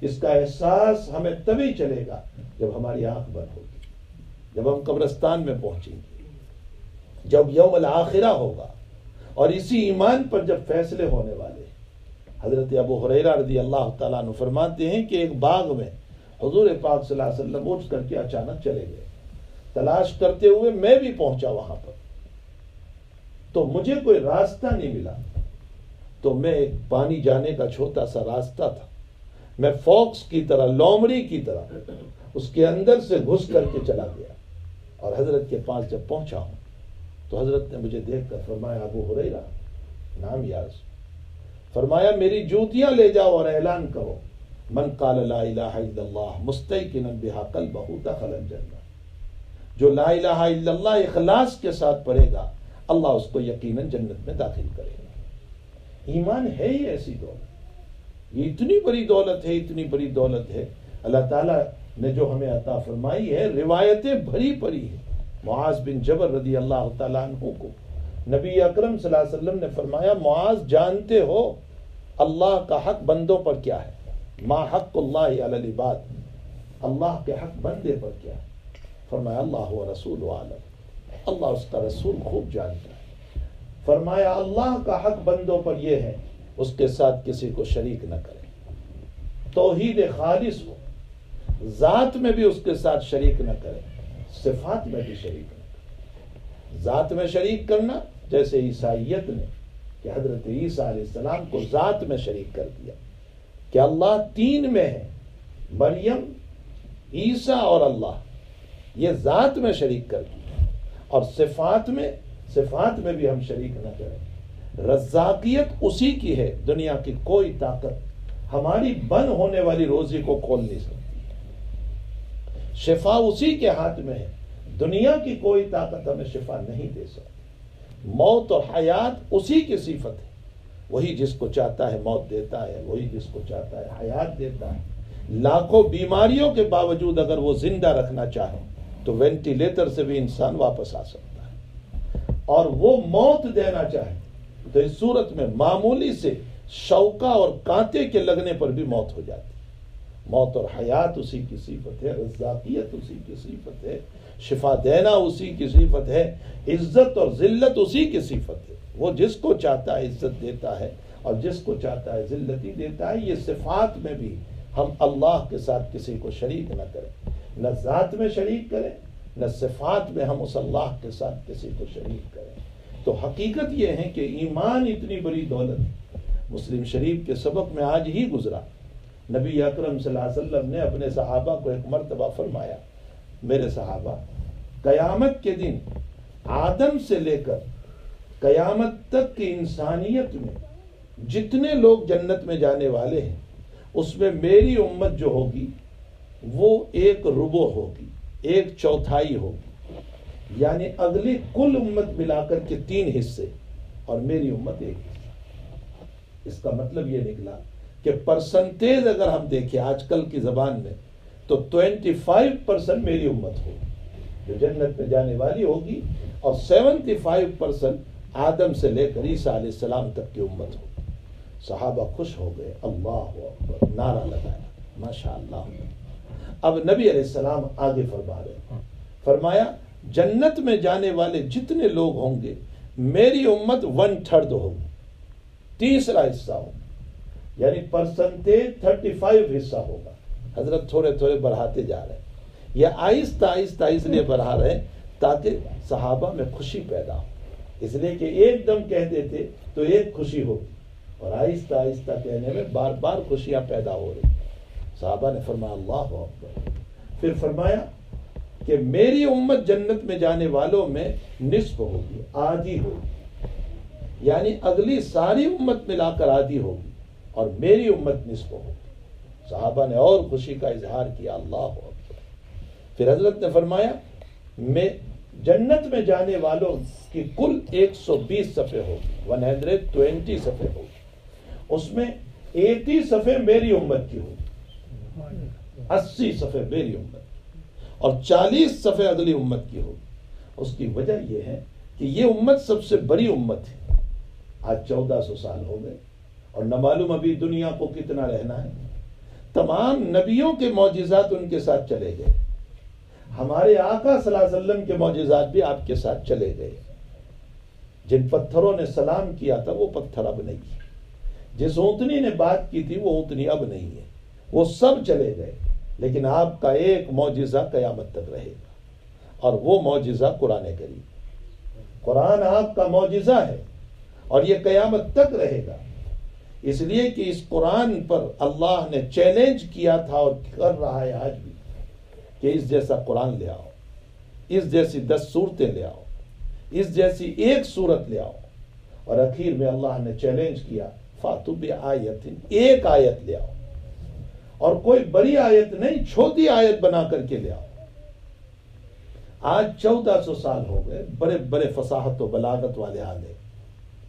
اس کا احساس ہمیں تبھی چلے گا جب ہماری آنکھ بند ہوگی، جب ہم قبرستان میں پہنچیں گے، جب یوم الآخرہ ہوگا، اور اسی ایمان پر جب فیصلے ہونے والے. حضرت ابو ہریرہ رضی اللہ تعالیٰ عنہ فرماتے ہیں کہ ایک باغ میں حضور پاک صلی اللہ علیہ وسلم اٹھ کر کے اچانک چلے گئے. تلاش کرتے ہوئے میں بھی پہنچا وہاں پر، تو مجھے کوئی راستہ نہیں ملا. تو میں ایک پانی جانے کا چھوٹا سا راستہ تھا، میں فوکس کی طرح، لومڑی کی طرح اس کے اندر سے گھس کر کے چلا گیا. اور حضرت کے پاس جب پہنچا ہوں تو حضرت نے مجھے دیکھ کر فرمایا ابو ہریرہ، نام یاد فرمایا میری جوتیاں لے جاؤ اور اعلان کرو من قال لا الہ الا اللہ مستیقنا بہا قلبہ دخل الجنہ. جو لا الہ الا اللہ اخلاص کے ساتھ پڑھے گا اللہ اس کو یقیناً جنت میں داخل کرے گا. ایمان ہے ہی ایسی دولت، یہ اتنی بڑی دولت ہے، اتنی بڑی دولت ہے اللہ تعالیٰ نے جو ہمیں عطا فرمائی ہے. روایتیں بھری پڑی ہیں. معاذ بن جبل رضی اللہ تعالیٰ عنہ کو نبی اکرم صلی اللہ علیہ وسلم نے فرمایا معاذ جانتے ہو اللہ کا حق بندوں پر کیا ہے؟ ما حق اللہ علی العباد، اللہ کے حق بندے پر کیا ہے؟ فرمایا اللہ و رسول عالم، اللہ اس کا رسول خوب جانتا ہے. فرمایا اللہ کا حق بندوں پر یہ ہے اس کے ساتھ کسی کو شریک نہ کرے. توحید خالص ہو، ذات میں بھی اس کے ساتھ شریک نہ کرے، صفات میں بھی شریک نہ کرے۔ ذات میں شریک کرنا جیسے عیسائیت نے کہ حضرت عیسیٰ علیہ السلام کو ذات میں شریک کر دیا کہ اللہ تین میں ہے، مریم، عیسیٰ اور اللہ، یہ ذات میں شریک کر دیا۔ اور صفات میں بھی ہم شریک نہ کریں۔ رزاقیت اسی کی ہے، دنیا کی کوئی طاقت ہماری بند ہونے والی روزی کو کھول نہیں سکتی۔ شفا اسی کے ہاتھ میں ہے، دنیا کی کوئی طاقت ہمیں شفا نہیں دے سکتی۔ موت اور حیات اسی کی صفت ہے، وہی جس کو چاہتا ہے موت دیتا ہے، وہی جس کو چاہتا ہے حیات دیتا ہے۔ لاکھوں بیماریوں کے باوجود اگر وہ زندہ رکھنا چاہے تو وینٹیلیٹر سے بھی انسان واپس آ سکتا ہے، اور وہ موت دینا چاہے تو اس صورت میں معمولی سے شوکہ اور کانٹے کے لگنے پر بھی موت ہو جاتی ہے۔ موت اور حیات اسی کی صفت ہے، رزاقیت اسی کی صفت ہے، شفا دینا اسی کی صفت ہے، عزت اور ذلت اسی کی صفت ہے۔ وہ جس کو چاہتا ہے عزت دیتا ہے اور جس کو چاہتا ہے ذلتی دیتا ہے۔ یہ صفات میں بھی ہم اللہ کے ساتھ کسی کو شریک نہ کریں، نہ ذات میں شریک کریں، نہ صفات میں ہم اس اللہ کے ساتھ کسی کو شریک کریں۔ تو حقیقت یہ ہے کہ ایمان اتنی بڑی دولت، مسلم شریف کے سبق میں آج ہی گزرا، نبی اکرم صلی اللہ علیہ وسلم نے اپنے صحابہ کو ایک مرتبہ فرمایا، میرے صحابہ، قیامت کے دن آدم سے لے کر قیامت تک کی انسانیت میں جتنے لوگ جنت میں جانے والے ہیں، اس میں میری امت جو ہوگی وہ 1/4 ہوگی، 1/4 ہوگی، یعنی اگلی کل امت ملا کر کے 3 حصے، اور میری امت 1 حصہ۔ اس کا مطلب یہ نکلا کہ پرسنٹیج اگر ہم دیکھیں آج کل کی زبان میں تو 25% میری امت ہوگی جو جنت میں جانے والی ہوگی، اور 75% آدم سے لے کر عیسیٰ علیہ السلام تک کی امت ہوگی۔ صحابہ خوش ہو گئے، اللہ اکبر، نعرہ لگایا، ماشاءاللہ۔ اب نبی علیہ السلام آگے فرما رہے ہیں، فرمایا جنت میں جانے والے جتنے لوگ ہوں گے میری امت 1/3 ہوگی، تیسرا حصہ ہوگا، یعنی پرسنٹیج 35 حصہ ہوگا۔ حضرت تھوڑے تھوڑے بڑھاتے جا رہے ہیں، یہ آہستہ آہستہ اس لیے بڑھا رہے ہیں تاکہ صحابہ میں خوشی پیدا ہو، اس لیے کہ ایک دم کہہ دیتے تو ایک خوشی ہوگی، اور آہستہ آہستہ کہنے میں بار بار خوشیاں پیدا ہو رہی۔ صحابہ نے فرمایا اللہ اکبر، پھر فرمایا کہ میری امت جنت میں جانے والوں میں نصف ہوگی، آدھی ہوگی، یعنی اگلی ساری امت ملا کر آدھی ہوگی، اور میری امت نصف ہوگی۔ صحابہ نے اور خوشی کا اظہار کیا، اللہ اکبر۔ پھر حضرت نے فرمایا میں جنت میں جانے والوں کی کل 120 صفحے ہوگی، 120 صفحے ہوگی، اس میں 80 صفحے میری امت کی ہوگی، 80 صفحے میری امت، اور 40 صفحے اگلی امت کی ہوگی۔ اس کی وجہ یہ ہے کہ یہ امت سب سے بڑی امت ہے۔ آج 1400 سال ہو گئے اور نہ معلوم ابھی دنیا کو کتنا رہنا ہے۔ تمام نبیوں کے معجزات ان کے ساتھ چلے گئے، ہمارے آقا صلی اللہ علیہ وسلم کے معجزات بھی آپ کے ساتھ چلے گئے۔ جن پتھروں نے سلام کیا تھا وہ پتھر اب نہیں ہے، جس اونٹنی نے بات کی تھی وہ اونٹنی اب نہیں ہے، وہ سب چلے گئے، لیکن آپ کا ایک معجزہ قیامت تک رہے گا، اور وہ معجزہ قرآن کریم۔ قرآن آپ کا معجزہ ہے اور یہ قیامت تک رہے گا، اس لیے کہ اس قرآن پر اللہ نے چیلنج کیا تھا اور کر رہا ہے آج بھی کہ اس جیسا قرآن لے آؤ، اس جیسی 10 سورتیں لے آؤ، اس جیسی ایک سورت لے آؤ، اور اخیر میں اللہ نے چیلنج کیا فاتو بآیت، ایک آیت لے آؤ، اور کوئی بڑی آیت نہیں، چھوٹی آیت بنا کر کے لے آؤ۔ آج 1400 سال ہو گئے، بڑے بڑے فصاحت و بلاغت والے آ گئے،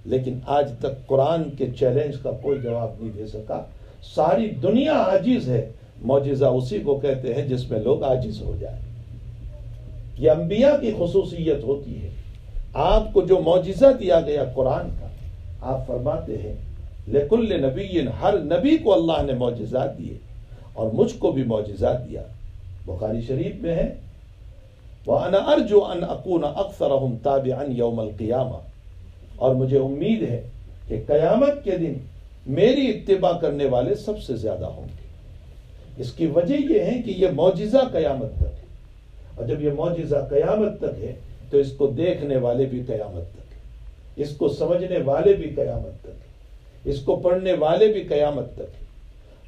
لیکن آج تک قرآن کے چیلنج کا کوئی جواب نہیں دے سکا۔ ساری دنیا عاجز ہے، معجزہ اسی کو کہتے ہیں جس میں لوگ عاجز ہو جائیں۔ یہ انبیاء کی خصوصیت ہوتی ہے۔ آپ کو جو معجزہ دیا گیا قرآن کا، آپ فرماتے ہیں لِكُلِّ نَبِيٍّ، ہر نبی کو اللہ نے معجزات دیے، اور مجھ کو بھی معجزات دیا۔ بخاری شریف میں ہے وَأَنَا أَرْجُو أَنْ أَكُونَ أَكْثَرَهُمْ تَابِعًا يَوْمَ الْقِيَامَةِ، اور مجھے امید ہے کہ قیامت کے دن میری اتباع کرنے والے سب سے زیادہ ہوں گے۔ اس کی وجہ یہ ہے کہ یہ معجزہ قیامت تک ہے، اور جب یہ معجزہ قیامت تک ہے تو اس کو دیکھنے والے بھی قیامت تک ہے، اس کو سمجھنے والے بھی قیامت تک ہے، اس کو پڑھنے والے بھی قیامت تک ہے۔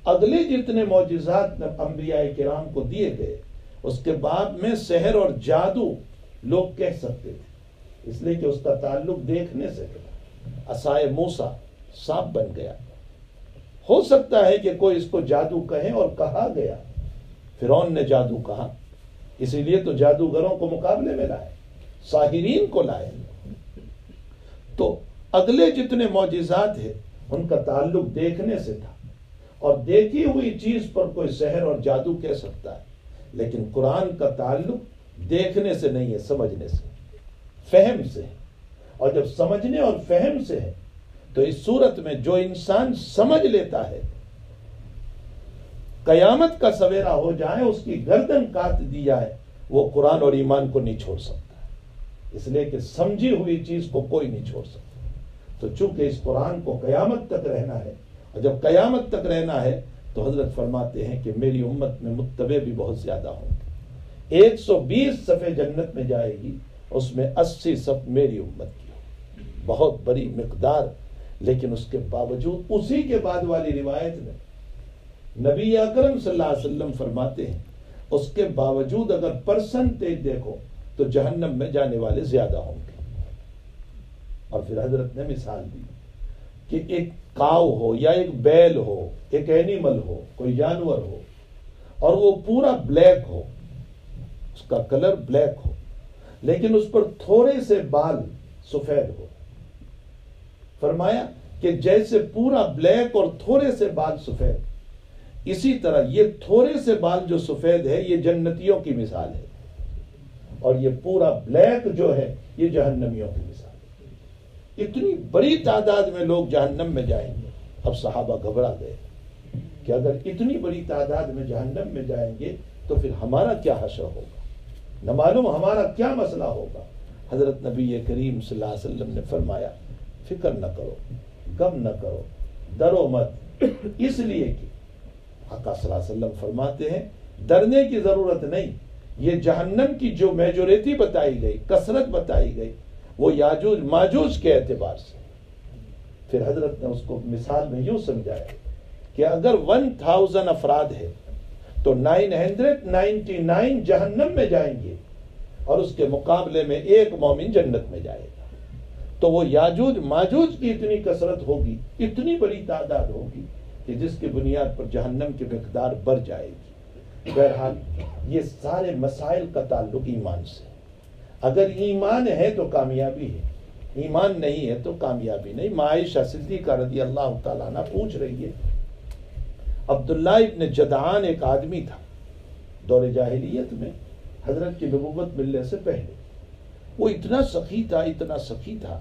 اگلے جتنے معجزات انبیاء کرام کو دیے گئے اس کے بعد میں سحر اور جادو لوگ کہہ سکتے تھے، اس لیے کہ اس کا تعلق دیکھنے سے تھا۔ عصائے موسیٰ سانپ بن گیا، ہو سکتا ہے کہ کوئی اس کو جادو کہے، اور کہا گیا، فرعون نے جادو کہا، اسی لیے تو جادوگروں کو مقابلے میں لائے، ساحرین کو لائے۔ تو اگلے جتنے معجزات ہیں ان کا تعلق دیکھنے سے تھا، اور دیکھی ہوئی چیز پر کوئی سحر اور جادو کہہ سکتا ہے، لیکن قرآن کا تعلق دیکھنے سے نہیں ہے، سمجھنے سے، فہم سے ہے۔ اور جب سمجھنے اور فہم سے ہے تو اس صورت میں جو انسان سمجھ لیتا ہے قیامت کا سویرا ہو جائے، اس کی گردن کاٹ دی جائے، وہ قرآن اور ایمان کو نہیں چھوڑ سکتا، اس لیے کہ سمجھی ہوئی چیز کو کوئی نہیں چھوڑ سکتا۔ تو چونکہ اس قرآن کو قیامت تک رہنا ہے، اور جب قیامت تک رہنا ہے تو حضرت فرماتے ہیں کہ میری امت میں متبع بھی بہت زیادہ ہوں گے۔ 120 صفحے جنت میں جائے گی، اس میں 80 صف میری امت کی ہوں، بہت بڑی مقدار۔ لیکن اس کے باوجود اسی کے بعد والی روایت میں نبی اکرم صلی اللہ علیہ وسلم فرماتے ہیں اس کے باوجود اگر پرسنٹیج دیکھو تو جہنم میں جانے والے زیادہ ہوں گے۔ اور پھر حضرت نے مثال دی کہ ایک کاؤ ہو یا ایک بیل ہو، ایک اینیمل ہو، کوئی جانور ہو، اور وہ پورا بلیک ہو، اس کا کلر بلیک ہو، لیکن اس پر تھوڑے سے بال سفید ہو۔ فرمایا کہ جیسے پورا بلیک اور تھوڑے سے بال سفید، اسی طرح یہ تھوڑے سے بال جو سفید ہے یہ جنتیوں کی مثال ہے، اور یہ پورا بلیک جو ہے یہ جہنمیوں کی مثال ہے۔ اتنی بڑی تعداد میں لوگ جہنم میں جائیں گے۔ اب صحابہ گھبرا گئے کہ اگر اتنی بڑی تعداد میں جہنم میں جائیں گے تو پھر ہمارا کیا حشر ہوگا، نہ معلوم ہمارا کیا مسئلہ ہوگا۔ حضرت نبی کریم صلی اللہ علیہ وسلم نے فرمایا فکر نہ کرو، غم نہ کرو، ڈرو مت، اس لیے کہ آقا صلی اللہ علیہ وسلم فرماتے ہیں ڈرنے کی ضرورت نہیں، یہ جہنم کی جو میجورٹی بتائی گئی، کثرت بتائی گئی، وہ یاجوج ماجوج کے اعتبار سے۔ پھر حضرت نے اس کو مثال میں یوں سمجھایا کہ اگر 1000 افراد ہے تو 999 جہنم میں جائیں گے، اور اس کے مقابلے میں ایک مومن جنت میں جائے گا، تو وہ یاجوج ماجوج کی اتنی کثرت ہوگی، اتنی بڑی تعداد ہوگی کہ جس کی بنیاد پر جہنم کی مقدار بڑھ جائے گی۔ بہرحال یہ سارے مسائل کا تعلق ایمان سے، اگر ایمان ہے تو کامیابی ہے، ایمان نہیں ہے تو کامیابی نہیں۔ عائشہ صدیقہ رضی اللہ تعالیٰ عنہ پوچھ رہی ہے، عبداللہ ابن جدعان ایک آدمی تھا دور جاہلیت میں، حضرت کی نبوت ملنے سے پہلے، وہ اتنا سخی تھا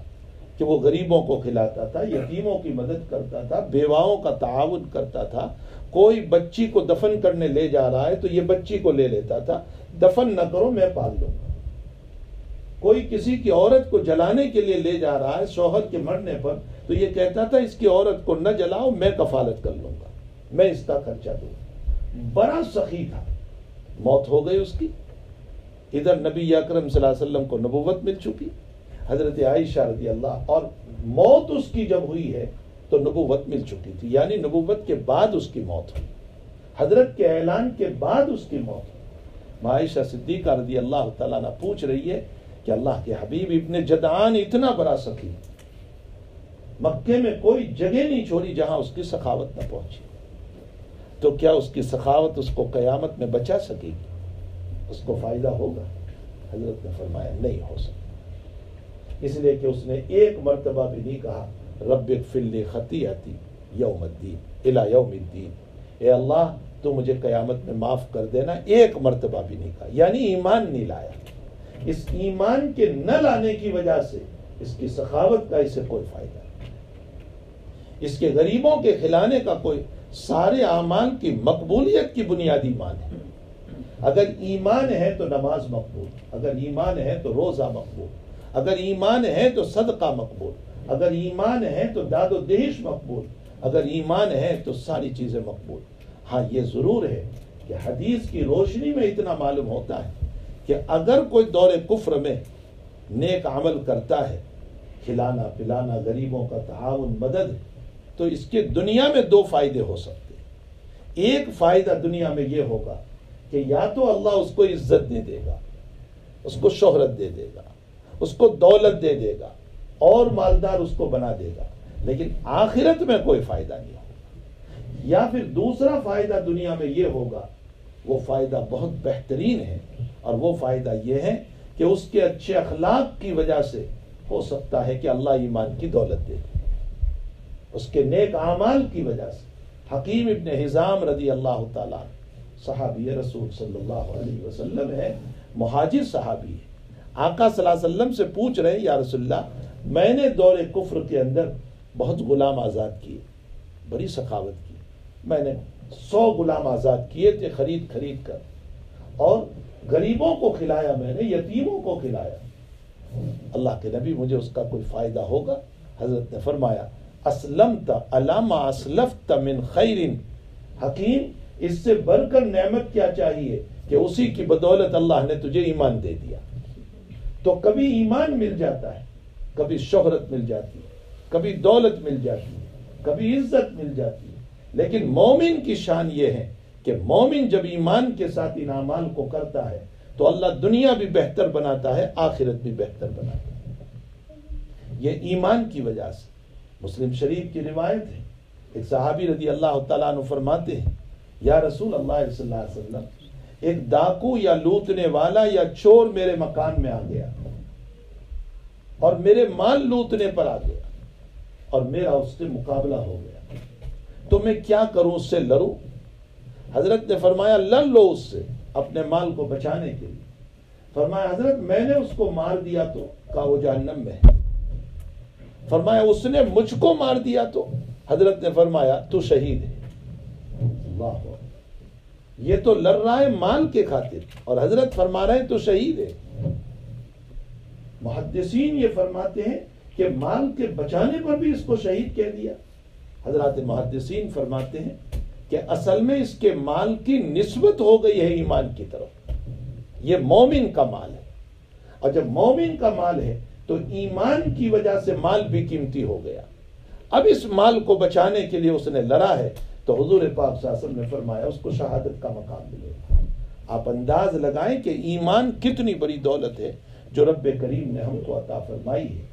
کہ وہ غریبوں کو کھلاتا تھا، یتیموں کی مدد کرتا تھا، بیواؤں کا تعاون کرتا تھا۔ کوئی بچی کو دفن کرنے لے جا رہا ہے تو یہ بچی کو لے لیتا تھا، دفن نہ کرو میں پال لوں گا۔ کوئی کسی کی عورت کو جلانے کے لیے لے جا رہا ہے شوہر کے مرنے پر تو یہ کہتا تھا اس کی عورت کو نہ جلاؤ، میں کفالت کر لوں گا، میں اس کا خرچہ دوں گا۔ بڑا سخی تھا، موت ہو گئی اس کی۔ ادھر نبی اکرم صلی اللہ علیہ وسلم کو نبوت مل چکی، حضرت عائشہ رضی اللہ، اور موت اس کی جب ہوئی ہے تو نبوت مل چکی تھی، یعنی نبوت کے بعد اس کی موت ہوئی، حضرت کے اعلان کے بعد اس کی موت ہوئی۔ عائشہ صدیقہ رضی اللہ تعالیٰ عنہ پوچھ رہی ہے کہ اللہ کے حبیب ابن جدعان اتنا بڑا سخی، مکے میں کوئی جگہ نہیں چھوڑی جہاں اس کی سخاوت نہ پہنچی، تو کیا اس کی سخاوت اس کو قیامت میں بچا سکے گی، اس کو فائدہ ہوگا؟ حضرت نے فرمایا نہیں ہو سکتا، اس لیے کہ اس نے ایک مرتبہ بھی نہیں کہا رب اغفر لی خطیئتی یوم الدین الی یوم الدین، اے اللہ تو مجھے قیامت میں معاف کر دینا، ایک مرتبہ بھی نہیں کہا، یعنی ایمان نہیں لایا۔ اس ایمان کے نہ لانے کی وجہ سے اس کی سخاوت کا اسے کوئی فائدہ نہیں، اس کے غریبوں کے کھلانے کا کوئی، سارے اعمال کی مقبولیت کی بنیادی ایمان ہے۔ اگر ایمان ہے تو نماز مقبول، اگر ایمان ہے تو روزہ مقبول، اگر ایمان ہے تو صدقہ مقبول، اگر ایمان ہے تو داد و دہش مقبول، اگر ایمان ہے تو ساری چیزیں مقبول۔ ہاں یہ ضرور ہے کہ حدیث کی روشنی میں اتنا معلوم ہوتا ہے کہ اگر کوئی دور کفر میں نیک عمل کرتا ہے، کھلانا پلانا، غریبوں کا تعاون، مدد، تو اس کے دنیا میں دو فائدے ہو سکتے ہیں۔ ایک فائدہ دنیا میں یہ ہوگا کہ یا تو اللہ اس کو عزت دے دے گا، اس کو شہرت دے دے گا، اس کو دولت دے دے گا اور مالدار اس کو بنا دے گا، لیکن آخرت میں کوئی فائدہ نہیں ہوگا۔ یا پھر دوسرا فائدہ دنیا میں یہ ہوگا، وہ فائدہ بہت بہترین ہے، اور وہ فائدہ یہ ہے کہ اس کے اچھے اخلاق کی وجہ سے ہو سکتا ہے کہ اللہ ایمان کی دولت دے دے، اس کے نیک اعمال کی وجہ سے۔ حکیم ابن حزام رضی اللہ تعالیٰ صحابی رسول صلی اللہ علیہ وسلم ہے، مہاجر صحابی ہے۔ آقا صلی اللہ علیہ وسلم سے پوچھ رہے ہیں، یا رسول اللہ، میں نے دور کفر کے اندر بہت غلام آزاد کیے، بڑی سخاوت کی، میں نے 100 غلام آزاد کیے تھے خرید کر، اور غریبوں کو کھلایا، میں نے یتیموں کو کھلایا، اللہ کے نبی مجھے اس کا کوئی فائدہ ہوگا؟ حضرت نے فرمایا اسلمت علی ما اسلفت من خیر، حکیم اس سے بڑھ کر نعمت کیا چاہیے کہ اسی کی بدولت اللہ نے تجھے ایمان دے دیا۔ تو کبھی ایمان مل جاتا ہے، کبھی شہرت مل جاتی ہے، کبھی دولت مل جاتی ہے، کبھی عزت مل جاتی ہے، لیکن مومن کی شان یہ ہے کہ مومن جب ایمان کے ساتھ ان اعمال کو کرتا ہے تو اللہ دنیا بھی بہتر بناتا ہے، آخرت بھی بہتر بناتا ہے۔ یہ ایمان کی وجہ سے۔ مسلم شریف کی روایت ہے، ایک صحابی رضی اللہ تعالیٰ عنہ فرماتے ہیں، یا رسول اللہ صلی اللہ علیہ وسلم، ایک ڈاکو یا لوٹنے والا یا چور میرے مکان میں آ گیا اور میرے مال لوٹنے پر آ گیا، اور میرا اس سے مقابلہ ہو گیا، تو میں کیا کروں؟ اس سے لڑوں؟ حضرت نے فرمایا لڑ لو اس سے اپنے مال کو بچانے کے لیے۔ فرمایا حضرت میں نے اس کو مار دیا تو؟ کہا وہ جہنم میں ہے۔ فرمایا اس نے مجھ کو مار دیا تو؟ حضرت نے فرمایا تو شہید ہے۔ اللہ، یہ تو لڑ رہا ہے مال کے خاطر، اور حضرت فرما رہے ہیں تو شہید ہے۔ محدثین یہ فرماتے ہیں کہ مال کے بچانے پر بھی اس کو شہید کہہ دیا۔ حضرات محدثین فرماتے ہیں کہ اصل میں اس کے مال کی نسبت ہو گئی ہے ایمان کی طرف، یہ مومن کا مال ہے، اور جب مومن کا مال ہے تو ایمان کی وجہ سے مال بھی قیمتی ہو گیا۔ اب اس مال کو بچانے کے لیے اس نے لڑا ہے تو حضور پاک صلی اللہ علیہ وسلم نے فرمایا اس کو شہادت کا مقام ملے گا۔ آپ انداز لگائیں کہ ایمان کتنی بڑی دولت ہے جو رب کریم نے ہم کو عطا فرمائی ہے۔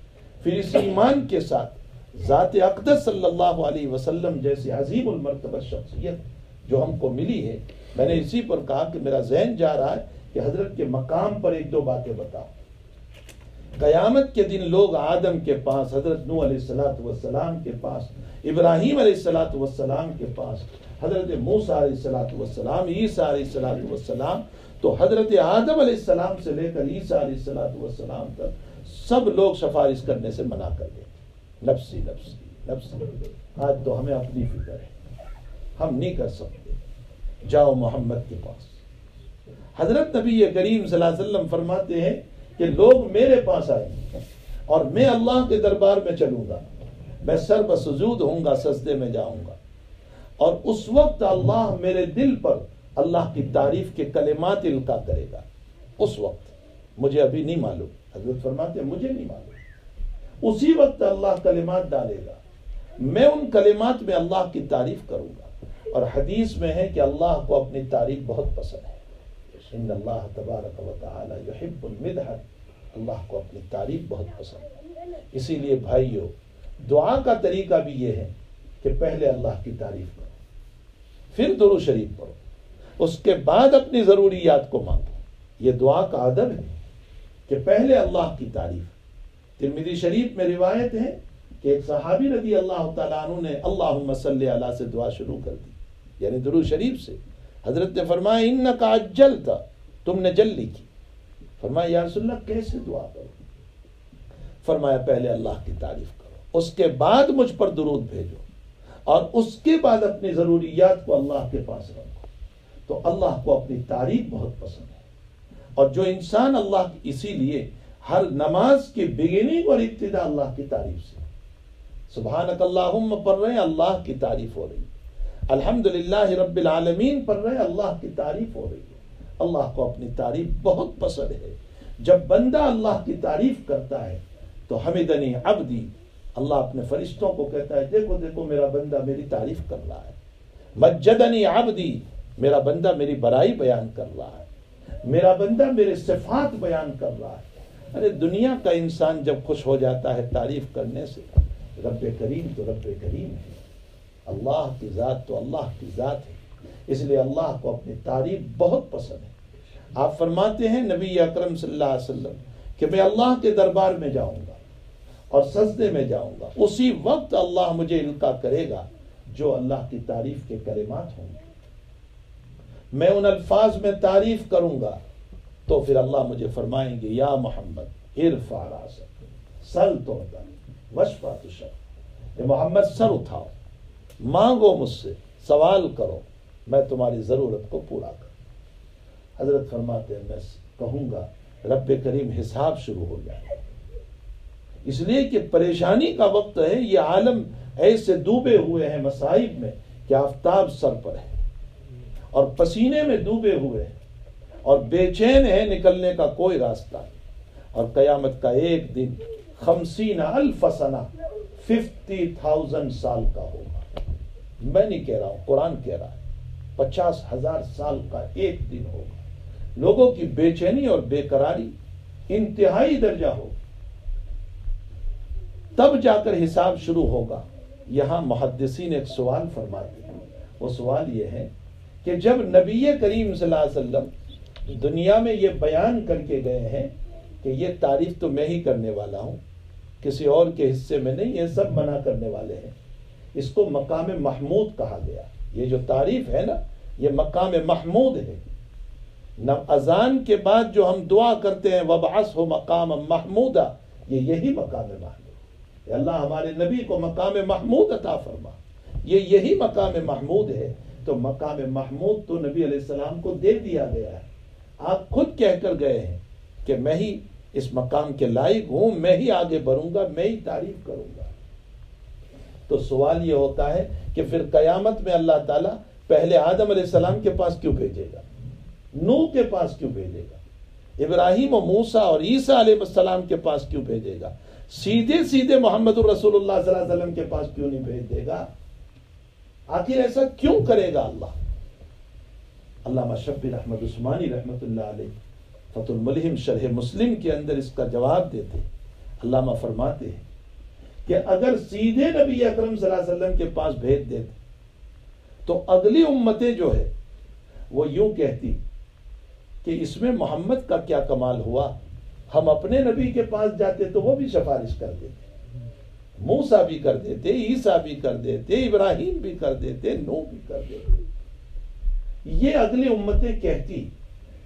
پھر اس ایمان کے ساتھ ذات اقدس صلی اللہ علیہ وسلم جیسی عظیم المرتبہ شخصیت جو ہم کو ملی ہے، میں نے اسی پر کہا کہ میرا ذہن جا رہا ہے کہ حضرت کے مقام پر ایک دو باتیں بتاؤ۔ قیامت کے دن لوگ آدم کے پاس، حضرت نوح علیہ السلام کے پاس، ابراہیم علیہ السلام کے پاس، حضرت موسیٰ علیہ السلام، عیسیٰ علیہ السلام، تو حضرت آدم علیہ السلام سے لے کر عیسیٰ علیہ السلام تک سب لوگ سفارش کرنے سے منع کر دیں، نفسی نفسی نفسی۔ آج تو ہمیں اپنی فکر ہے، ہم نہیں کر سکتے، جاؤ محمد کے پاس۔ حضرت نبی کریم صلی اللہ علیہ وسلم فرماتے ہیں کہ لوگ میرے پاس آئیں گے اور میں اللہ کے دربار میں چلوں گا، میں سر بسجود ہوں گا، سجدے میں جاؤں گا، اور اس وقت اللہ میرے دل پر اللہ کی تعریف کے کلمات القا کرے گا۔ اس وقت مجھے ابھی نہیں معلوم، حضرت فرماتے ہیں مجھے نہیں معلوم، اسی وقت اللہ کلمات ڈالے گا، میں ان کلمات میں اللہ کی تعریف کروں گا۔ اور حدیث میں ہے کہ اللہ کو اپنی تعریف بہت پسند ہے، ان اللہ تبارک و تعالی یحب المدح، اللہ کو اپنی تعریف بہت پسند ہے۔ اسی لیے بھائیو، دعا کا طریقہ بھی یہ ہے کہ پہلے اللہ کی تعریف کرو، پھر درود شریف پڑھو، اس کے بعد اپنی ضروریات کو مانگو۔ یہ دعا کا ادب ہے کہ پہلے اللہ کی تعریف۔ ترمذی شریف میں روایت ہے کہ ایک صحابی رضی اللہ تعالیٰ عنہ نے اللہم صلی علی سے دعا شروع کر دی، یعنی درود شریف سے۔ حضرت نے فرمایا انک عجلت، تم نے جلدی کی۔ فرمایا یا رسول اللہ کیسے دعا کرو؟ فرمایا پہلے اللہ کی تعریف کرو، اس کے بعد مجھ پر درود بھیجو، اور اس کے بعد اپنی ضروریات کو اللہ کے پاس رکھو۔ تو اللہ کو اپنی تعریف بہت پسند ہے، اور جو انسان اللہ، اسی لیے ہر نماز کی بگننگ اور ابتدا اللہ کی تعریف سے، سبحانک اللہم پڑھ رہے ہیں اللہ کی تعریف ہو رہی، الحمدللہ رب العالمین پڑھ رہے، اللہ کی تعریف ہو رہی ہے، اللہ کو اپنی تعریف بہت پسند ہے۔ جب بندہ اللہ کی تعریف کرتا ہے تو حمدنی عبدی، اللہ اپنے فرشتوں کو کہتا ہے دیکھو دیکھو میرا بندہ میری تعریف کر رہا ہے۔ مجدنی عبدی، میرا بندہ میری بڑائی بیان کر رہا ہے، میرا بندہ میرے صفات بیان کر رہا ہے۔ ارے دنیا کا انسان جب خوش ہو جاتا ہے تعریف کرنے سے، رب کریم تو رب کریم ہے، اللہ کی ذات تو اللہ کی ذات ہے، اس لیے اللہ کو اپنی تعریف بہت پسند ہے۔ آپ فرماتے ہیں نبی اکرم صلی اللہ علیہ وسلم کہ میں اللہ کے دربار میں جاؤں گا اور سجدے میں جاؤں گا، اسی وقت اللہ مجھے القا کرے گا جو اللہ کی تعریف کے کلمات ہوں گے۔ میں ان الفاظ میں تعریف کروں گا تو پھر اللہ مجھے فرمائیں گے یا محمد ارفع راسک سل تعطى واشفع تشفع، اے محمد سر اٹھاؤ، مانگو مجھ سے، سوال کرو، میں تمہاری ضرورت کو پورا کروں۔ حضرت فرماتے ہیں میں کہوں گا رب کریم حساب شروع ہو جائے، اس لیے کہ پریشانی کا وقت ہے، یہ عالم ایسے ڈوبے ہوئے ہیں مصائب میں کہ آفتاب سر پر ہے اور پسینے میں ڈوبے ہوئے ہیں اور بے چین ہے، نکلنے کا کوئی راستہ نہیں، اور قیامت کا ایک دن 50,000 سنہ 50,000 سال کا ہوگا۔ میں نہیں کہہ رہا ہوں، قرآن کہہ رہا ہے، 50,000 سال کا ایک دن ہوگا۔ لوگوں کی بے چینی اور بے قراری انتہائی درجہ ہوگا، تب جا کر حساب شروع ہوگا۔ یہاں محدثین ایک سوال فرماتے ہیں، وہ سوال یہ ہے کہ جب نبی کریم صلی اللہ علیہ وسلم دنیا میں یہ بیان کر کے گئے ہیں کہ یہ تعریف تو میں ہی کرنے والا ہوں، کسی اور کے حصے میں نہیں، یہ سب منع کرنے والے ہیں، اس کو مقام محمود کہا گیا۔ یہ جو تعریف ہے نا، یہ مقام محمود ہے۔ نہ اذان کے بعد جو ہم دعا کرتے ہیں وَبْعَثْهُ مَقَامًا مَحْمُودًا، یہی مقام محمود ہے۔ اللہ ہمارے نبی کو مقام محمود عطا فرما، یہی مقام محمود ہے۔ تو مقام محمود تو نبی علیہ السلام کو دے دیا گیا ہے، آپ خود کہہ کر گئے ہیں کہ میں ہی اس مقام کے لائق ہوں، میں ہی آگے بڑھوں گا، میں ہی تعریف کروں گا۔ تو سوال یہ ہوتا ہے کہ پھر قیامت میں اللہ تعالیٰ پہلے آدم علیہ السلام کے پاس کیوں بھیجے گا، نوح کے پاس کیوں بھیجے گا، ابراہیم و موسیٰ اور عیسیٰ علیہ السلام کے پاس کیوں بھیجے گا، سیدھے محمد الرسول اللہ صلی اللہ علیہ وسلم کے پاس کیوں نہیں بھیج دے گا؟ آخر ایسا کیوں کرے گا اللہ؟ علامہ شبیر احمد عثمانی رحمۃ اللہ علیہ فتح الملہم شرح مسلم کے اندر اس کا جواب دیتے، علامہ فرماتے ہیں کہ اگر سیدھے نبی اکرم صلی اللہ علیہ وسلم کے پاس بھیج دیتے تو اگلی امتیں جو ہے وہ یوں کہتی کہ اس میں محمد کا کیا کمال ہوا، ہم اپنے نبی کے پاس جاتے تو وہ بھی سفارش کر دیتے، موسیٰ بھی کر دیتے، عیسیٰ بھی کر دیتے، ابراہیم بھی کر دیتے، نوح بھی کر دیتے۔ یہ اگلی امتیں کہتی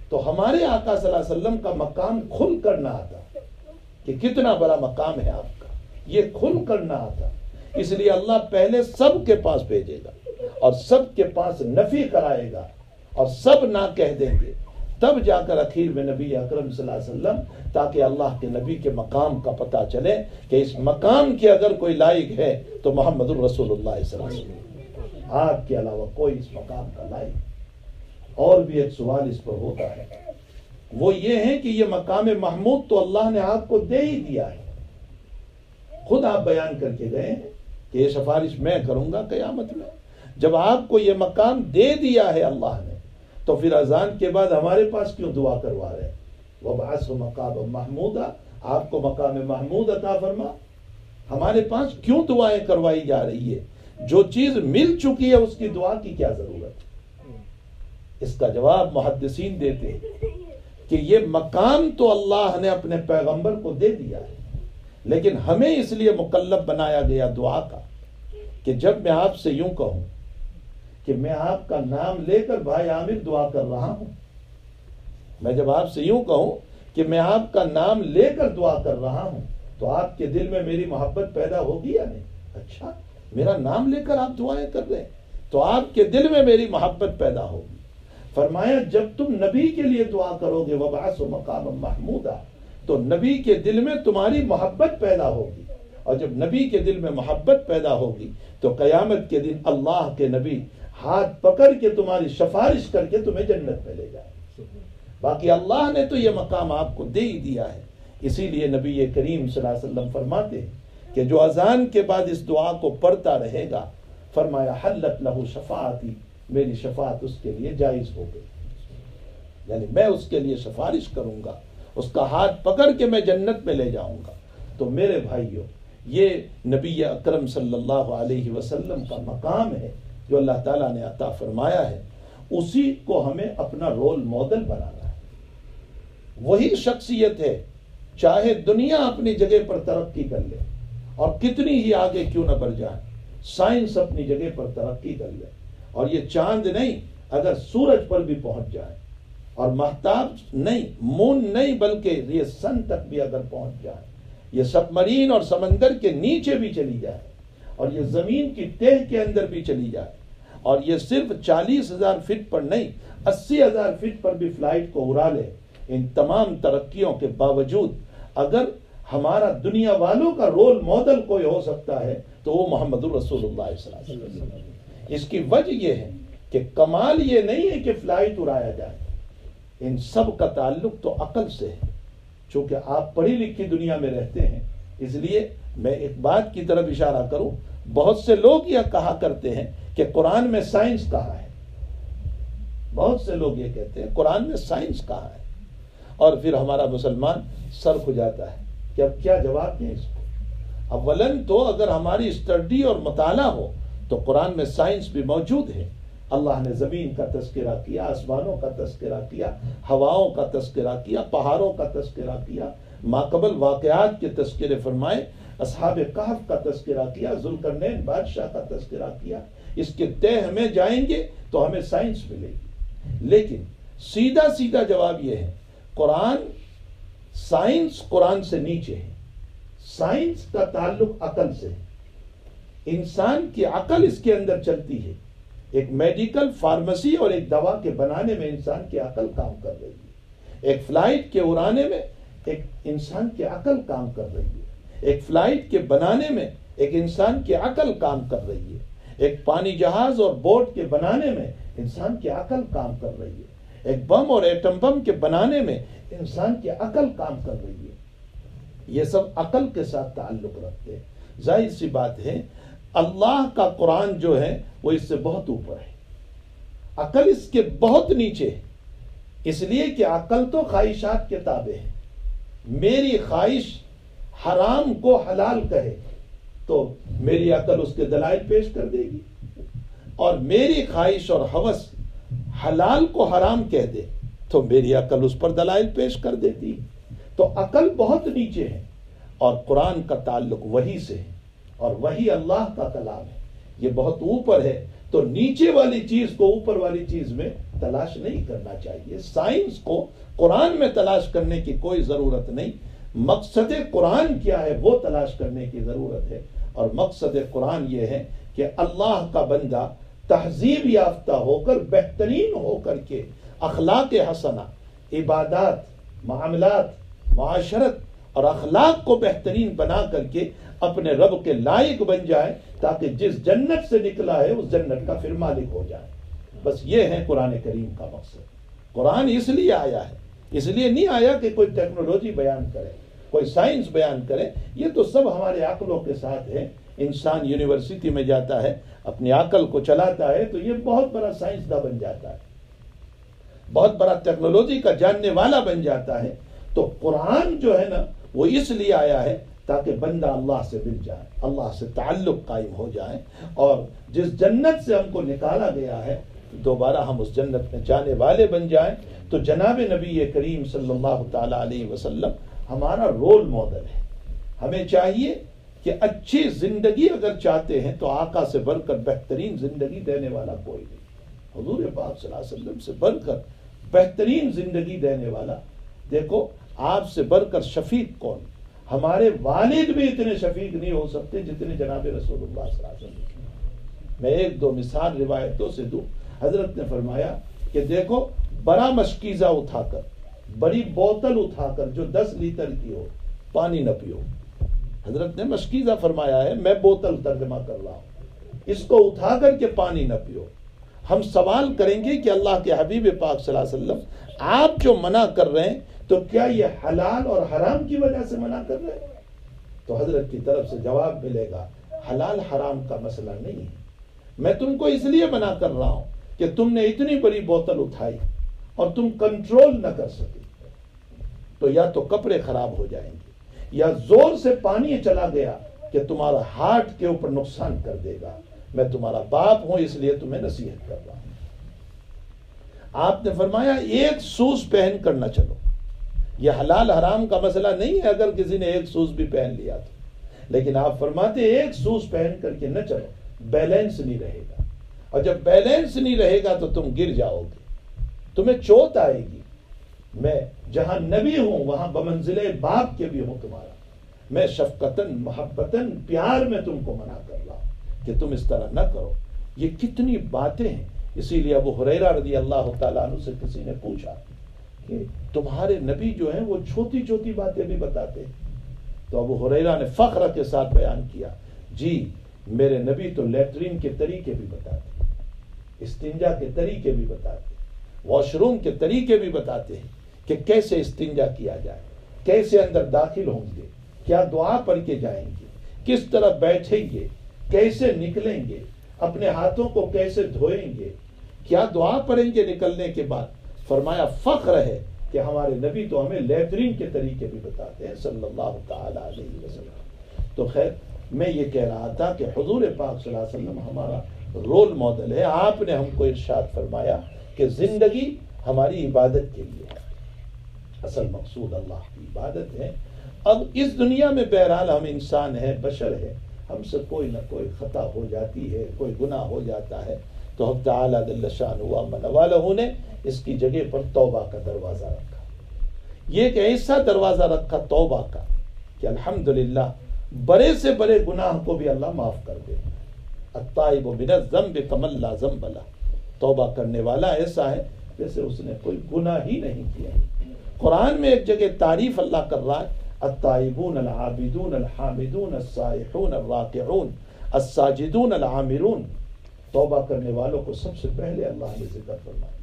تو ہمارے آقا صلی اللہ علیہ وسلم کا مقام کھل کر نہ آتا کہ کتنا بڑا مقام ہے آپ کا، یہ کھل کر نہ آتا۔ اس لیے اللہ پہلے سب کے پاس بھیجے گا اور سب کے پاس نفی کرائے گا اور سب نہ کہہ دیں گے، تب جا کر اخیر میں نبی اکرم صلی اللہ علیہ وسلم، تاکہ اللہ کے نبی کے مقام کا پتہ چلے کہ اس مقام کے اگر کوئی لائق ہے تو محمد الرسول اللہ صلی اللہ علیہ وسلم، آپ کے علاوہ کوئی اس مقام کا لائق۔ اور بھی ایک سوال اس پر ہوتا ہے، وہ یہ ہے کہ یہ مقام محمود تو اللہ نے آپ کو دے ہی دیا ہے، خود آپ بیان کر کے گئے ہیں کہ یہ سفارش میں کروں گا قیامت میں۔ جب آپ کو یہ مقام دے دیا ہے اللہ نے، تو پھر اذان کے بعد ہمارے پاس کیوں دعا کروا رہے ہیں؟ وَبْعَثْهُ مَقَامًا مَحْمُودًا، آپ کو مقام محمود عطا فرما، ہمارے پاس کیوں دعائیں کروائی جا رہی ہے؟ جو چیز مل چکی ہے اس کی دعا کی کیا ضرورت ہے؟ اس کا جواب محدثین دیتے ہیں کہ یہ مقام تو اللہ نے اپنے پیغمبر کو دے دیا ہے، لیکن ہمیں اس لیے مکلف بنایا گیا دعا کا کہ جب میں آپ سے یوں کہوں کہ میں آپ کا نام لے کر بھائی عامر دعا کر رہا ہوں، میں جب آپ سے یوں کہوں کہ میں آپ کا نام لے کر دعا کر رہا ہوں تو آپ کے دل میں میری محبت پیدا ہوگی یا نہیں؟ اچھا، میرا نام لے کر آپ دعائیں کر رہے ہیں تو آپ کے دل میں میری محبت پیدا ہوگی۔ فرمایا جب تم نبی کے لیے دعا کرو گے وَبْعَثْهُ مَقَامًا مَحْمُودًا، تو نبی کے دل میں تمہاری محبت پیدا ہوگی، اور جب نبی کے دل میں محبت پیدا ہوگی تو قیامت کے دن اللہ کے نبی ہاتھ پکڑ کے تمہاری سفارش کر کے تمہیں جنت میں لے جائے. باقی اللہ نے تو یہ مقام آپ کو دے ہی دیا ہے. اسی لیے نبی کریم صلی اللہ علیہ وسلم فرماتے ہیں کہ جو اذان کے بعد اس دعا کو پڑھتا رہے گا، فرمایا حلت لہ شفاعتی، میری شفاعت اس کے لیے جائز ہو گئی. یعنی میں اس کے لیے سفارش کروں گا، اس کا ہاتھ پکڑ کے میں جنت میں لے جاؤں گا. تو میرے بھائیوں، یہ نبی اکرم صلی اللہ علیہ وسلم کا مقام ہے جو اللہ تعالیٰ نے عطا فرمایا ہے. اسی کو ہمیں اپنا رول ماڈل بنانا ہے. وہی شخصیت ہے، چاہے دنیا اپنی جگہ پر ترقی کر لے اور کتنی ہی آگے کیوں نہ بڑھ جائے، سائنس اپنی جگہ پر ترقی کر لے، اور یہ چاند نہیں اگر سورج پر بھی پہنچ جائے، اور مہتاب نہیں، مون نہیں، بلکہ یہ سن تک بھی اگر پہنچ جائے، یہ سب مرین اور سمندر کے نیچے بھی چلی جائے، اور یہ زمین کی تہ کے اندر بھی چلی جائے، اور یہ صرف 40,000 فٹ پر نہیں، 80,000 فٹ پر بھی فلائٹ کو اڑا لے. ان تمام ترقیوں کے باوجود اگر ہمارا دنیا والوں کا رول ماڈل کوئی ہو سکتا ہے تو وہ محمد الرسول اللہ صلی اللہ علیہ وسلم. اس کی وجہ یہ ہے کہ کمال یہ نہیں ہے کہ فلائٹ اڑایا جائے، ان سب کا تعلق تو عقل سے ہے. چونکہ آپ پڑھی لکھی دنیا میں رہتے ہیں، اس لیے میں ایک بات کی طرف اشارہ کروں. بہت سے لوگ یہ کہا کرتے ہیں کہ قرآن میں سائنس کہا ہے. بہت سے لوگ یہ کہتے ہیں قرآن میں سائنس کہا ہے، اور پھر ہمارا مسلمان سر کھجاتا ہے کہ اب کیا جواب دیں اس کو. اولاً تو اگر ہماری اسٹڈی اور مطالعہ ہو تو قرآن میں سائنس بھی موجود ہے. اللہ نے زمین کا تذکرہ کیا، آسمانوں کا تذکرہ کیا، ہواؤں کا تذکرہ کیا، پہاڑوں کا تذکرہ کیا، ماقبل واقعات کے تذکرے فرمائے، اصحاب کہف کا تذکرہ کیا، ذوالقرنین بادشاہ کا تذکرہ کیا. اس کے تہ میں جائیں گے تو ہمیں سائنس ملے گی. لیکن سیدھا جواب یہ ہے، قرآن سائنس قرآن سے نیچے ہے. سائنس کا تعلق عقل سے ہے. انسان کی عقل اس کے اندر چلتی ہے. ایک میڈیکل فارمیسی اور ایک دوا کے بنانے میں انسان کی عقل کام کر رہی ہے. ایک فلائٹ کے اڑانے میں ایک انسان کی عقل کام کر رہی ہے. ایک فلائٹ کے بنانے میں ایک انسان کی عقل کام کر رہی ہے. ایک پانی جہاز اور بوٹ کے بنانے میں انسان کی عقل کام کر رہی ہے. ایک بم اور ایٹم بم کے بنانے میں انسان کی عقل کام کر رہی ہے. یہ سب عقل کے ساتھ تعلق رکھتے ہیں. ظاہر سی بات ہے اللہ کا قرآن جو ہے وہ اس سے بہت اوپر ہے. عقل اس کے بہت نیچے ہے. اس لیے کہ عقل تو خواہشات کے تابع ہے. میری خواہش حرام کو حلال کہے تو میری عقل اس کے دلائل پیش کر دے گی، اور میری خواہش اور ہوس حلال کو حرام کہہ دے تو میری عقل اس پر دلائل پیش کر دیتی. تو عقل بہت نیچے ہے، اور قرآن کا تعلق وحی سے ہے، اور وحی اللہ کا کلام ہے. یہ بہت اوپر ہے، تو نیچے والی چیز کو اوپر والی چیز میں تلاش نہیں کرنا چاہیے. سائنس کو قرآن میں تلاش کرنے کی کوئی ضرورت نہیں. مقصد قرآن کیا ہے وہ تلاش کرنے کی ضرورت ہے. اور مقصد قرآن یہ ہے کہ اللہ کا بندہ تہذیب یافتہ ہو کر، بہترین ہو کر کے، اخلاق حسنہ، عبادات، معاملات، معاشرت اور اخلاق کو بہترین بنا کر کے اپنے رب کے لائق بن جائے، تاکہ جس جنت سے نکلا ہے اس جنت کا پھر مالک ہو جائے. بس یہ ہے قرآن کریم کا مقصد. قرآن اس لیے آیا ہے، اس لیے نہیں آیا کہ کوئی ٹیکنالوجی بیان کرے، کوئی سائنس بیان کرے. یہ تو سب ہمارے عقلوں کے ساتھ ہے. انسان یونیورسٹی میں جاتا ہے، اپنی عقل کو چلاتا ہے تو یہ بہت بڑا سائنسداں بن جاتا ہے، بہت بڑا ٹیکنالوجی کا جاننے والا بن جاتا ہے. تو قرآن جو ہے نا وہ اس لیے آیا ہے تاکہ بندہ اللہ سے مل جائے، اللہ سے تعلق قائم ہو جائے، اور جس جنت سے ہم کو نکالا گیا ہے دوبارہ ہم اس جنت میں جانے والے بن جائیں. تو جناب نبی کریم صلی اللہ تعالی علیہ وسلم ہمارا رول ماڈل ہے. ہمیں چاہیے کہ اچھی زندگی اگر چاہتے ہیں تو آقا سے بڑھ کر بہترین زندگی دینے والا کوئی نہیں. حضور پاک صلی اللہ علیہ وسلم سے بڑھ کر بہترین زندگی دینے والا. دیکھو آپ سے بڑھ کر شفیق کون؟ ہمارے والد بھی اتنے شفیق نہیں ہو سکتے جتنے جناب رسول اللہ صلی اللہ علیہ وسلم. میں ایک دو مثال روایتوں سے دوں. حضرت نے فرمایا کہ دیکھو بڑا مشکیزہ اٹھا کر، بڑی بوتل اٹھا کر جو 10 لیٹر کی ہو، پانی نہ پیو. حضرت نے مشکیزہ فرمایا ہے، میں بوتل ترجمہ کر رہا ہوں. اس کو اٹھا کر کے پانی نہ پیو. ہم سوال کریں گے کہ اللہ کے حبیب پاک صلی اللہ علیہ وسلم آپ جو منع کر رہے ہیں تو کیا یہ حلال اور حرام کی وجہ سے منع کر رہے ہیں؟ تو حضرت کی طرف سے جواب ملے گا حلال حرام کا مسئلہ نہیں ہے، میں تم کو اس لیے منع کر رہا ہوں کہ تم نے اتنی بڑی بوتل اٹھائی اور تم کنٹرول نہ کر سکے، تو یا تو کپڑے خراب ہو جائیں گے یا زور سے پانی چلا گیا کہ تمہارا ہارٹ کے اوپر نقصان کر دے گا، میں تمہارا باپ ہوں اس لیے تمہیں نصیحت کر رہا ہوں۔ آپ نے فرمایا ایک سوز پہن کر نہ چلو، یہ حلال حرام کا مسئلہ نہیں ہے اگر کسی نے ایک سوز بھی پہن لیا تو، لیکن آپ فرماتے ایک سوز پہن کر کے نہ چلو، بیلنس نہیں رہے گا، اور جب بیلنس نہیں رہے گا تو تم گر جاؤ گے، تمہیں چوٹ آئے گی۔ میں جہاں نبی ہوں وہاں بمنزلے باپ کے بھی ہوں تمہارا، میں شفقتاً محبتاً پیار میں تم کو منع کر رہا ہوں کہ تم اس طرح نہ کرو۔ یہ کتنی باتیں ہیں، اسی لیے ابو ہریرہ رضی اللہ تعالیٰ عنہ سے کسی نے پوچھا کہ تمہارے نبی جو ہیں وہ چھوٹی چھوٹی باتیں بھی بتاتے ہیں، تو ابو ہریرہ نے فخر کے ساتھ بیان کیا، جی میرے نبی تو لیٹرین کے طریقے بھی بتاتے ہیں، استنجا کے طریقے بھی بتاتے ہیں، واش روم کے طریقے بھی بتاتے ہیں کہ کیسے استنجا کیا جائے، کیسے اندر داخل ہوں گے، کیا دعا پڑھ کے جائیں گے، کس طرح بیٹھیں گے، کیسے نکلیں گے، اپنے ہاتھوں کو کیسے دھوئیں گے، کیا دعا پڑھیں گے نکلنے کے بعد۔ فرمایا فخر ہے کہ ہمارے نبی تو ہمیں لیٹرین کے طریقے بھی بتاتے ہیں صلی اللہ تعالی علیہ وسلم۔ تو خیر میں یہ کہہ رہا تھا کہ حضور پاک صلی اللہ علیہ وسلم ہمارا رول ماڈل ہے۔ آپ نے ہم کو ارشاد فرمایا کہ زندگی ہماری عبادت کے لیے ہے، اصل مقصود اللہ کی عبادت ہے۔ اب اس دنیا میں بہرحال ہم انسان ہیں، بشر ہیں، ہم سے کوئی نہ کوئی خطا ہو جاتی ہے، کوئی گناہ ہو جاتا ہے، تو حق تعالیٰ جل شانہ ومن والہ نے اس کی جگہ پر توبہ کا دروازہ رکھا۔ یہ ایک ایسا دروازہ رکھا توبہ کا کہ الحمدللہ بڑے سے بڑے گناہ کو بھی اللہ معاف کر دے۔ التائب من الذنب کمن لا ذنب لہ، توبہ کرنے والا ایسا ہے جیسے اس نے کوئی گناہ ہی نہیں کیا۔ قرآن میں ایک جگہ تعریف اللہ کر رہا ہے، التائبون العابدون الحامدون السائحون الراکعون الساجدون العامرون، توبہ کرنے والوں کو سب سے پہلے اللہ نے ذکر فرمایا۔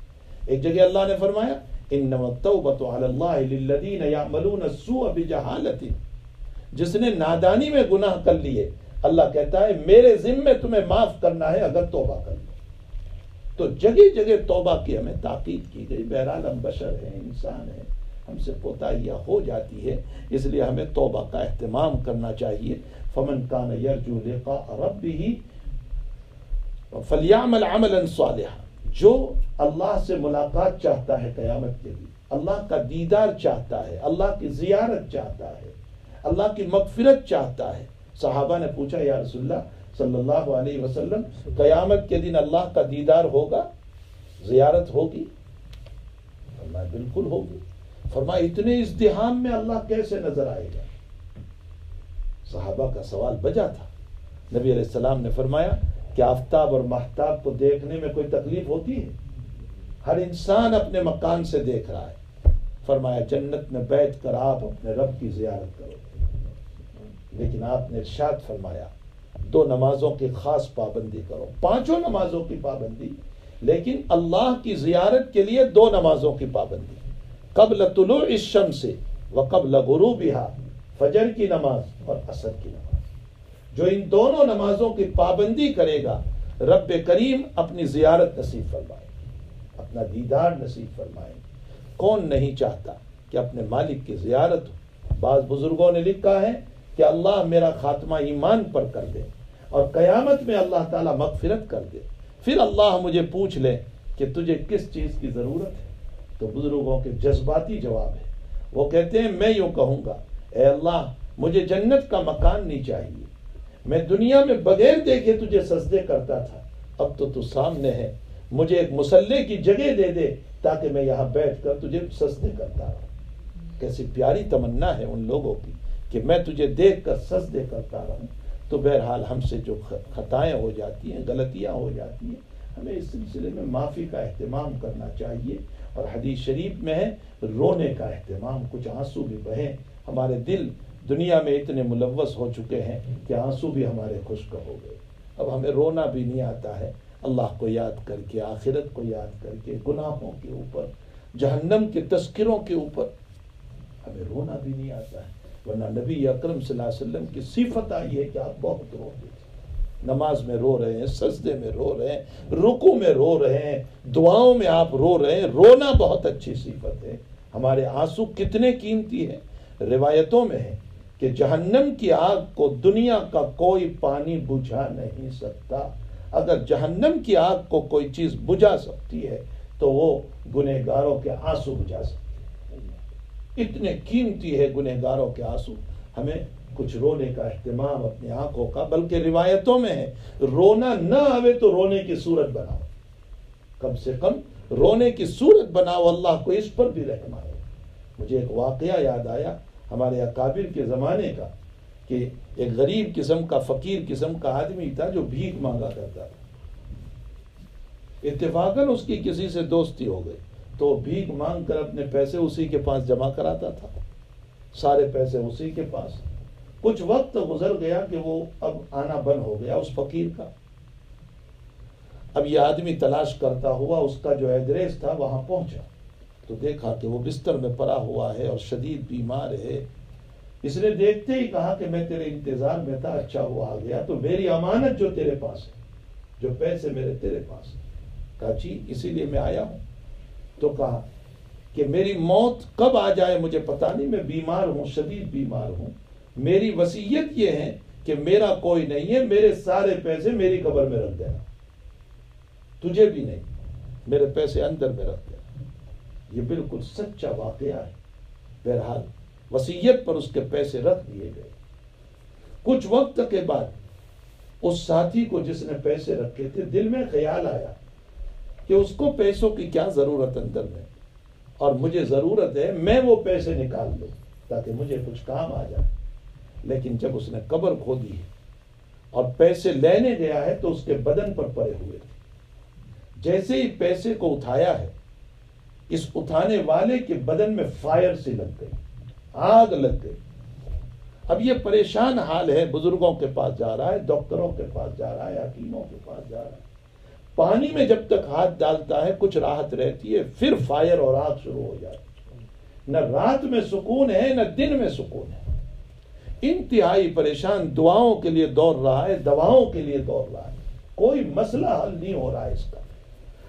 ایک جگہ اللہ نے فرمایا انما التوبۃ علی اللہ للذین یعملون السوء بجہالۃ، جس نے نادانی میں گناہ کر لیے اللہ کہتا ہے میرے ذمے تمہیں معاف کرنا ہے اگر توبہ کر لو۔ تو جگہ جگہ توبہ کی ہمیں تاکید کی گئی۔ بہرحال ہم بشر ہیں، انسان ہیں، ہم سے کوتاہیاں ہو جاتی ہے، اس لیے ہمیں توبہ کا اہتمام کرنا چاہیے۔ فمن کان یرجو لقاء ربہ فلیعمل عملا صالحا، جو اللہ سے ملاقات چاہتا ہے قیامت کے لیے، اللہ کا دیدار چاہتا ہے، اللہ کی زیارت چاہتا ہے، اللہ کی مغفرت چاہتا ہے۔ صحابہ نے پوچھا یا رسول اللہ صلی اللہ علیہ وسلم قیامت کے دن اللہ کا دیدار ہوگا، زیارت ہوگی؟ فرمایا بالکل ہوگی۔ فرمایا اتنے ازدحام میں اللہ کیسے نظر آئے گا؟ صحابہ کا سوال بجا تھا۔ نبی علیہ السلام نے فرمایا کہ آفتاب اور مہتاب کو دیکھنے میں کوئی تکلیف ہوتی ہے؟ ہر انسان اپنے مکان سے دیکھ رہا ہے۔ فرمایا جنت میں بیٹھ کر آپ اپنے رب کی زیارت کرو، لیکن آپ نے ارشاد فرمایا 2 نمازوں کی خاص پابندی کرو، 5 نمازوں کی پابندی، لیکن اللہ کی زیارت کے لیے 2 نمازوں کی پابندی، قبل طلوع الشمس وقبل غروبها، فجر کی نماز اور عصر کی نماز۔ جو ان دونوں نمازوں کی پابندی کرے گا رب کریم اپنی زیارت نصیب فرمائے، اپنا دیدار نصیب فرمائے۔ کون نہیں چاہتا کہ اپنے مالک کی زیارت ہو؟ بعض بزرگوں نے لکھا ہے کہ اللہ میرا خاتمہ ایمان پر کر دے اور قیامت میں اللہ تعالیٰ مغفرت کر دے، پھر اللہ مجھے پوچھ لے کہ تجھے کس چیز کی ضرورت ہے۔ تو بزرگوں کے جذباتی جواب ہے، وہ کہتے ہیں میں یوں کہوں گا اے اللہ مجھے جنت کا مکان نہیں چاہیے، میں دنیا میں بغیر دیکھے تجھے سجدے کرتا تھا، اب تو سامنے ہے، مجھے ایک مصلی کی جگہ دے دے تاکہ میں یہاں بیٹھ کر تجھے سجدے کرتا رہوں۔ کیسی پیاری تمنا ہے ان لوگوں کی کہ میں تجھے دیکھ کر سجدے کرتا رہوں۔ تو بہرحال ہم سے جو خطائیں ہو جاتی ہیں، غلطیاں ہو جاتی ہیں، ہمیں اس سلسلے میں معافی کا اہتمام کرنا چاہیے۔ اور حدیث شریف میں ہے رونے کا اہتمام، کچھ آنسو بھی بہیں۔ ہمارے دل دنیا میں اتنے ملوث ہو چکے ہیں کہ آنسو بھی ہمارے خشک ہو گئے، اب ہمیں رونا بھی نہیں آتا ہے۔ اللہ کو یاد کر کے، آخرت کو یاد کر کے، گناہوں کے اوپر، جہنم کے تذکروں کے اوپر ہمیں رونا بھی نہیں آتا ہے. ورنہ نبی اکرم صلی اللہ علیہ وسلم کی صفت آئی ہے کہ آپ بہت روتے تھے. نماز میں رو رہے ہیں، سجدے میں رو رہے ہیں، رکوع میں رو رہے ہیں، دعاؤں میں آپ رو رہے ہیں. رونا بہت اچھی صفت ہے. ہمارے آنسو کتنے قیمتی ہیں. روایتوں میں ہے کہ جہنم کی آگ کو دنیا کا کوئی پانی بجھا نہیں سکتا. اگر جہنم کی آگ کو کوئی چیز بجھا سکتی ہے تو وہ گنہگاروں کے آنسو بجھا سکتی ہے. اتنے قیمتی ہے گنہگاروں کے آنسو. ہمیں کچھ رونے کا اہتمام اپنی آنکھوں کا، بلکہ روایتوں میں ہے رونا نہ آوے تو رونے کی صورت بناؤ. کم سے کم رونے کی صورت بناؤ، اللہ کو اس پر بھی رحم آئے. مجھے ایک واقعہ یاد آیا ہمارے اکابر کے زمانے کا، کہ ایک غریب قسم کا، فقیر قسم کا آدمی تھا جو بھیک مانگا کرتا تھا. اتفاقاً اس کی کسی سے دوستی ہو گئی تو بھیک مانگ کر اپنے پیسے اسی کے پاس جمع کراتا تھا. سارے پیسے اسی کے پاس. کچھ وقت گزر گیا کہ وہ اب آنا بند ہو گیا اس فقیر کا. اب یہ آدمی تلاش کرتا ہوا اس کا جو ایڈریس تھا وہاں پہنچا تو دیکھا کہ وہ بستر میں پڑا ہوا ہے اور شدید بیمار ہے. اس نے دیکھتے ہی کہا کہ میں تیرے انتظار میں تھا، اچھا ہوا آ گیا. تو میری امانت جو تیرے پاس ہے، جو پیسے میرے تیرے پاس ہے. کہا جی اسی لیے میں آیا ہوں. تو کہا کہ میری موت کب آ جائے مجھے پتا نہیں، میں بیمار ہوں، شدید بیمار ہوں. میری وصیت یہ ہے کہ میرا کوئی نہیں ہے، میرے سارے پیسے میری قبر میں رکھ دینا، تجھے بھی نہیں، میرے پیسے اندر میں رکھ دینا. یہ بالکل سچا واقعہ ہے. بہرحال وصیت پر اس کے پیسے رکھ دیے گئے. کچھ وقت کے بعد اس ساتھی کو جس نے پیسے رکھے تھے دل میں خیال آیا کہ اس کو پیسوں کی کیا ضرورت اندر میں، اور مجھے ضرورت ہے میں وہ پیسے نکال لوں تاکہ مجھے کچھ کام آ جائے. لیکن جب اس نے قبر کھودی ہے اور پیسے لینے گیا ہے تو اس کے بدن پر پڑے ہوئے تھے. جیسے ہی پیسے کو اٹھایا ہے اس اٹھانے والے کے بدن میں فائر سی لگ گئی، آگ لگ گئی. اب یہ پریشان حال ہے، بزرگوں کے پاس جا رہا ہے، ڈاکٹروں کے پاس جا رہا ہے، حکیموں کے پاس جا رہا ہے. پانی میں جب تک ہاتھ ڈالتا ہے کچھ راحت رہتی ہے، پھر فائر اور آگ شروع ہو جاتی ہے. نہ رات میں سکون ہے نہ دن میں سکون ہے. انتہائی پریشان، دعاؤں کے لیے دوڑ رہا ہے، دواؤں کے لیے دوڑ رہا ہے. کوئی مسئلہ حل نہیں ہو رہا ہے اس کا.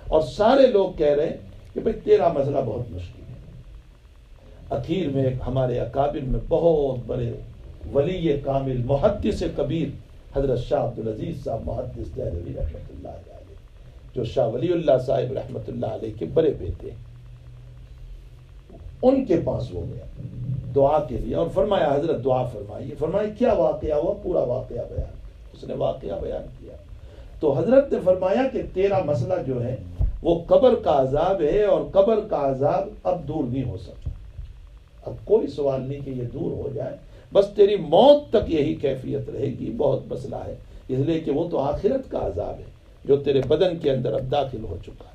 اور سارے لوگ کہہ رہے ہیں کہ بھئی تیرا مسئلہ بہت مشکل ہے. اخیر میں ہمارے اکابر میں بہت بڑے ولی کامل محدث کبیر حضرت شاہ عبدالعزیز صاحب محدث دہلوی رحمۃ اللہ علیہ، جو شاہ ولی اللہ صاحب رحمۃ اللہ علیہ کے بڑے بیٹے ہیں، ان کے پاس ہو گیا دعا کے لیے اور فرمایا حضرت دعا فرمائیے. فرمایا کیا واقعہ ہوا؟ پورا واقعہ بیان. اس نے واقعہ بیان کیا تو حضرت نے فرمایا کہ تیرا مسئلہ جو ہے وہ قبر کا عذاب ہے، اور قبر کا عذاب اب دور نہیں ہو سکتا. اب کوئی سوال نہیں کہ یہ دور ہو جائے، بس تیری موت تک یہی کیفیت رہے گی. بہت مسئلہ ہے، اس لیے کہ وہ تو آخرت کا عذاب ہے جو تیرے بدن کے اندر اب داخل ہو چکا ہے.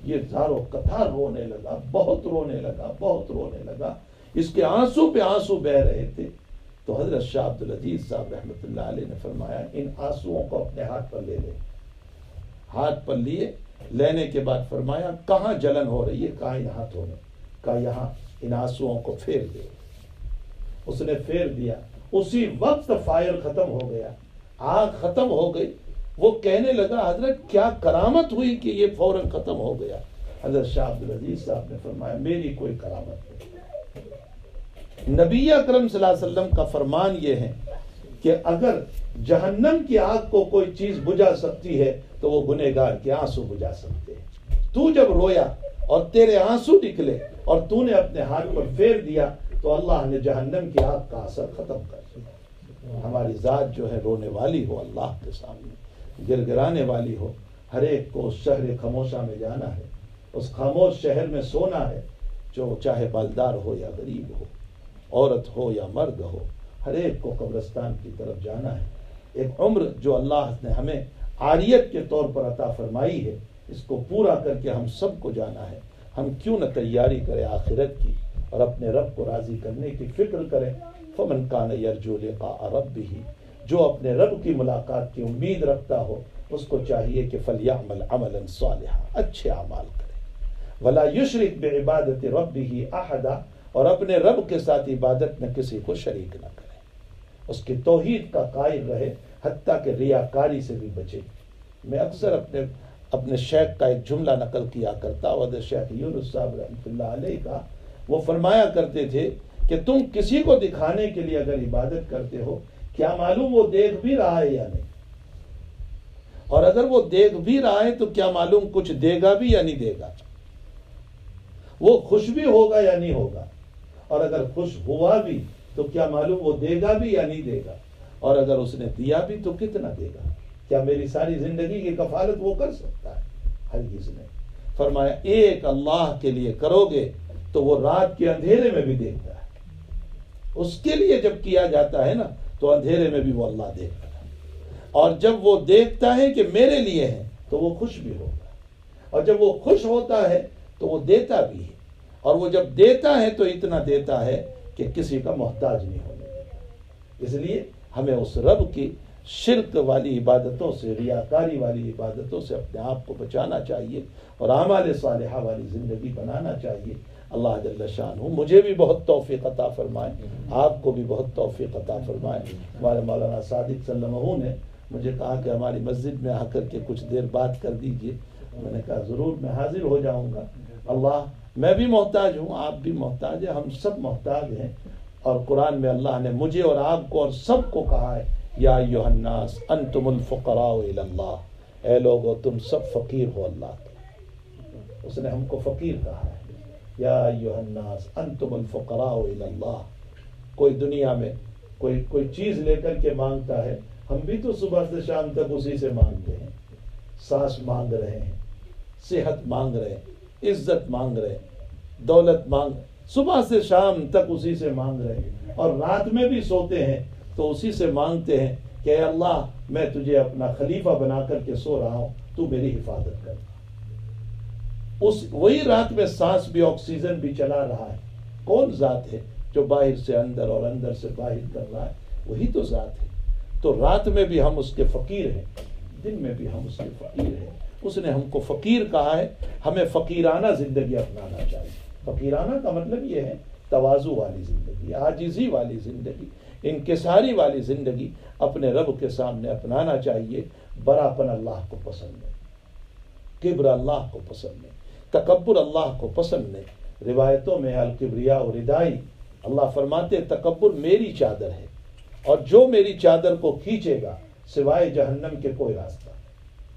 یہ زارو قطار رونے لگا، بہت رونے لگا، بہت رونے لگا. اس کے آنسو پہ آنسو بہ رہے تھے. تو حضرت شاہ عبدالعزیز صاحب رحمۃ اللہ علیہ نے فرمایا ان آنسوؤں کو اپنے ہاتھ پر لے لے. ہاتھ پر لیے، لینے کے بعد فرمایا کہاں جلن ہو رہی ہے؟ کہاں ان ہاتھوں میں؟ کہا یہاں. ان آنسوؤں کو پھیر دے. اس نے پھیر دیا. اسی وقت فائر ختم ہو گیا، آگ ختم ہو گئی. وہ کہنے لگا حضرت کیا کرامت ہوئی کہ یہ فوراً ختم ہو گیا؟ حضرت شاہ عبدالعزیز صاحب نے فرمایا میری کوئی کرامت نہیں. نبی اکرم صلی اللہ علیہ وسلم کا فرمان یہ ہے کہ اگر جہنم کی آگ کو کوئی چیز بجھا سکتی ہے تو وہ گنہگار کے آنسو بجھا سکتے ہیں. تو جب رویا اور تیرے آنسو نکلے اور تو نے اپنے ہاتھ پر پھیر دیا تو اللہ نے جہنم کی آگ کا اثر ختم کر دیا. ہماری ذات جو ہے رونے والی ہو، اللہ کے سامنے گر گرانے والی ہو. ہر ایک کو اس شہر خاموشہ میں جانا ہے، اس خاموش شہر میں سونا ہے، جو چاہے بالدار ہو یا غریب ہو، عورت ہو یا مرد ہو، ہر ایک کو قبرستان کی طرف جانا ہے. ایک عمر جو اللہ نے ہمیں عاریت کے طور پر عطا فرمائی ہے، اس کو پورا کر کے ہم سب کو جانا ہے. ہم کیوں نہ تیاری کریں آخرت کی اور اپنے رب کو راضی کرنے کی فکر کریں. فمن کان یرجو لقاء ربہ جو اپنے رب کی ملاقات کی امید رکھتا ہو اس کو چاہیے کہ فلیعمل عملا صالحا، اچھے اعمال کرے، ولا یشرک بعبادت ربہ احدا، اور اپنے رب کے ساتھ عبادت میں کسی کو شریک نہ کرے، اس کی توحید کا قائل رہے، حتیٰ کہ ریاکاری سے بھی بچے۔ میں اکثر اپنے شیخ کا ایک جملہ نقل کیا کرتا ہوں، شیخ یونس صاحب رحمۃ اللہ علیہ کا، وہ فرمایا کرتے تھے کہ تم کسی کو دکھانے کے لیے اگر عبادت کرتے ہو، کیا معلوم وہ دیکھ بھی رہا ہے یا نہیں، اور اگر وہ دیکھ بھی رہا ہے تو کیا معلوم کچھ دے گا بھی یا نہیں دے گا، وہ خوش بھی ہوگا یا نہیں ہوگا، اور اگر خوش ہوا بھی تو کیا معلوم وہ دے گا بھی یا نہیں دے گا، اور اگر اس نے دیا بھی تو کتنا دے گا، کیا میری ساری زندگی کی کفالت وہ کر سکتا ہے؟ ہرگز نہیں۔ فرمایا ایک اللہ کے لیے کرو گے تو وہ رات کے اندھیرے میں بھی دیکھتا ہے، اس کے لیے جب کیا جاتا ہے نا تو اندھیرے میں بھی وہ اللہ دیکھتا ہے، اور جب وہ دیکھتا ہے کہ میرے لیے ہے تو وہ خوش بھی ہوگا، اور جب وہ خوش ہوتا ہے تو وہ دیتا بھی ہے، اور وہ جب دیتا ہے تو اتنا دیتا ہے کہ کسی کا محتاج نہیں ہونے دیتا۔ اس لیے ہمیں اس رب کی شرک والی عبادتوں سے، ریاکاری والی عبادتوں سے اپنے آپ کو بچانا چاہیے اور اعمال صالحہ والی زندگی بنانا چاہیے۔ اللہ جل شانہ مجھے بھی بہت توفیق عطا فرمائے، آپ کو بھی بہت توفیق عطا فرمائے۔ ہمارے مولانا صادق صلی اللہ علیہ وسلم نے مجھے کہا کہ ہماری مسجد میں آ کر کے کچھ دیر بات کر دیجئے، میں نے کہا ضرور میں حاضر ہو جاؤں گا۔ اللہ، میں بھی محتاج ہوں، آپ بھی محتاج ہیں، ہم سب محتاج ہیں، اور قرآن میں اللہ نے مجھے اور آپ کو اور سب کو کہا ہے یا ایھا الناس انتم الفقراء الی اللہ، اے لوگو تم سب فقیر ہو اللہ کے، اس نے ہم کو فقیر کہا ہے، یا ایھا الناس انتم الفقراء الی اللہ۔ کوئی دنیا میں کوئی چیز لے کر کے مانگتا ہے، ہم بھی تو صبح سے شام تک اسی سے مانگتے ہیں، سانس مانگ رہے ہیں، صحت مانگ رہے ہیں، عزت مانگ رہے ہیں، دولت مانگ، صبح سے شام تک اسی سے مانگ رہے ہیں، اور رات میں بھی سوتے ہیں تو اسی سے مانگتے ہیں کہ اے اللہ میں تجھے اپنا خلیفہ بنا کر کے سو رہا ہوں، تو میری حفاظت کر۔ وہی رات میں سانس بھی آکسیجن بھی چلا رہا ہے، کون ذات ہے جو باہر سے اندر اور اندر سے باہر کر رہا ہے؟ وہی تو ذات ہے۔ تو رات میں بھی ہم اس کے فقیر ہیں، دن میں بھی ہم اس کے فقیر ہیں۔ اس نے ہم کو فقیر کہا ہے، ہمیں فقیرانہ زندگی اپنانا چاہیے۔ فقیرانہ کا مطلب یہ ہے تواضع والی زندگی، عاجزی والی زندگی، انکساری والی زندگی اپنے رب کے سامنے اپنانا چاہیے۔ بڑاپن اللہ کو پسند نہیں، کبر اللہ کو پسند نہیں، تکبر اللہ کو پسند نہیں۔ روایتوں میں الکبریاء ردائی، اللہ فرماتے تکبر میری چادر ہے، اور جو میری چادر کو کھینچے گا سوائے جہنم کے کوئی راستہ۔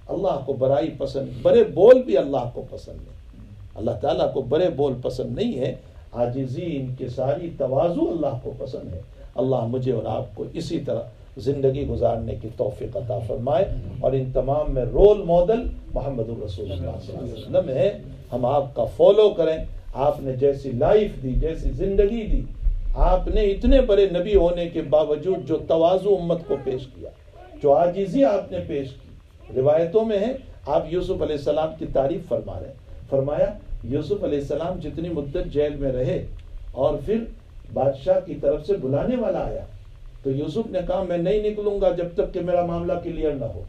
اللہ کو برائی پسند، برے بول بھی اللہ کو پسند نہیں، اللہ تعالیٰ کو برے بول پسند نہیں ہے، عاجزی، انکساری، تواضع اللہ کو پسند ہے۔ اللہ مجھے اور آپ کو اسی طرح زندگی گزارنے کی توفیق عطا فرمائے، اور ان تمام میں رول ماڈل محمد الرسول اللہ صلی اللہ علیہ وسلم ہے، ہم آپ کا فالو کریں۔ آپ نے جیسی لائف دی، جیسی زندگی دی، آپ نے اتنے بڑے نبی ہونے کے باوجود جو تواضع امت کو پیش کیا، جو عاجزی آپ نے پیش کی، روایتوں میں ہے آپ یوسف علیہ السلام کی تعریف فرما رہے ہیں۔ فرمایا یوسف علیہ السلام جتنی مدت جیل میں رہے، اور پھر بادشاہ کی طرف سے بلانے والا آیا تو یوسف نے کہا میں نہیں نکلوں گا جب تک کہ میرا معاملہ کلیئر نہ ہو،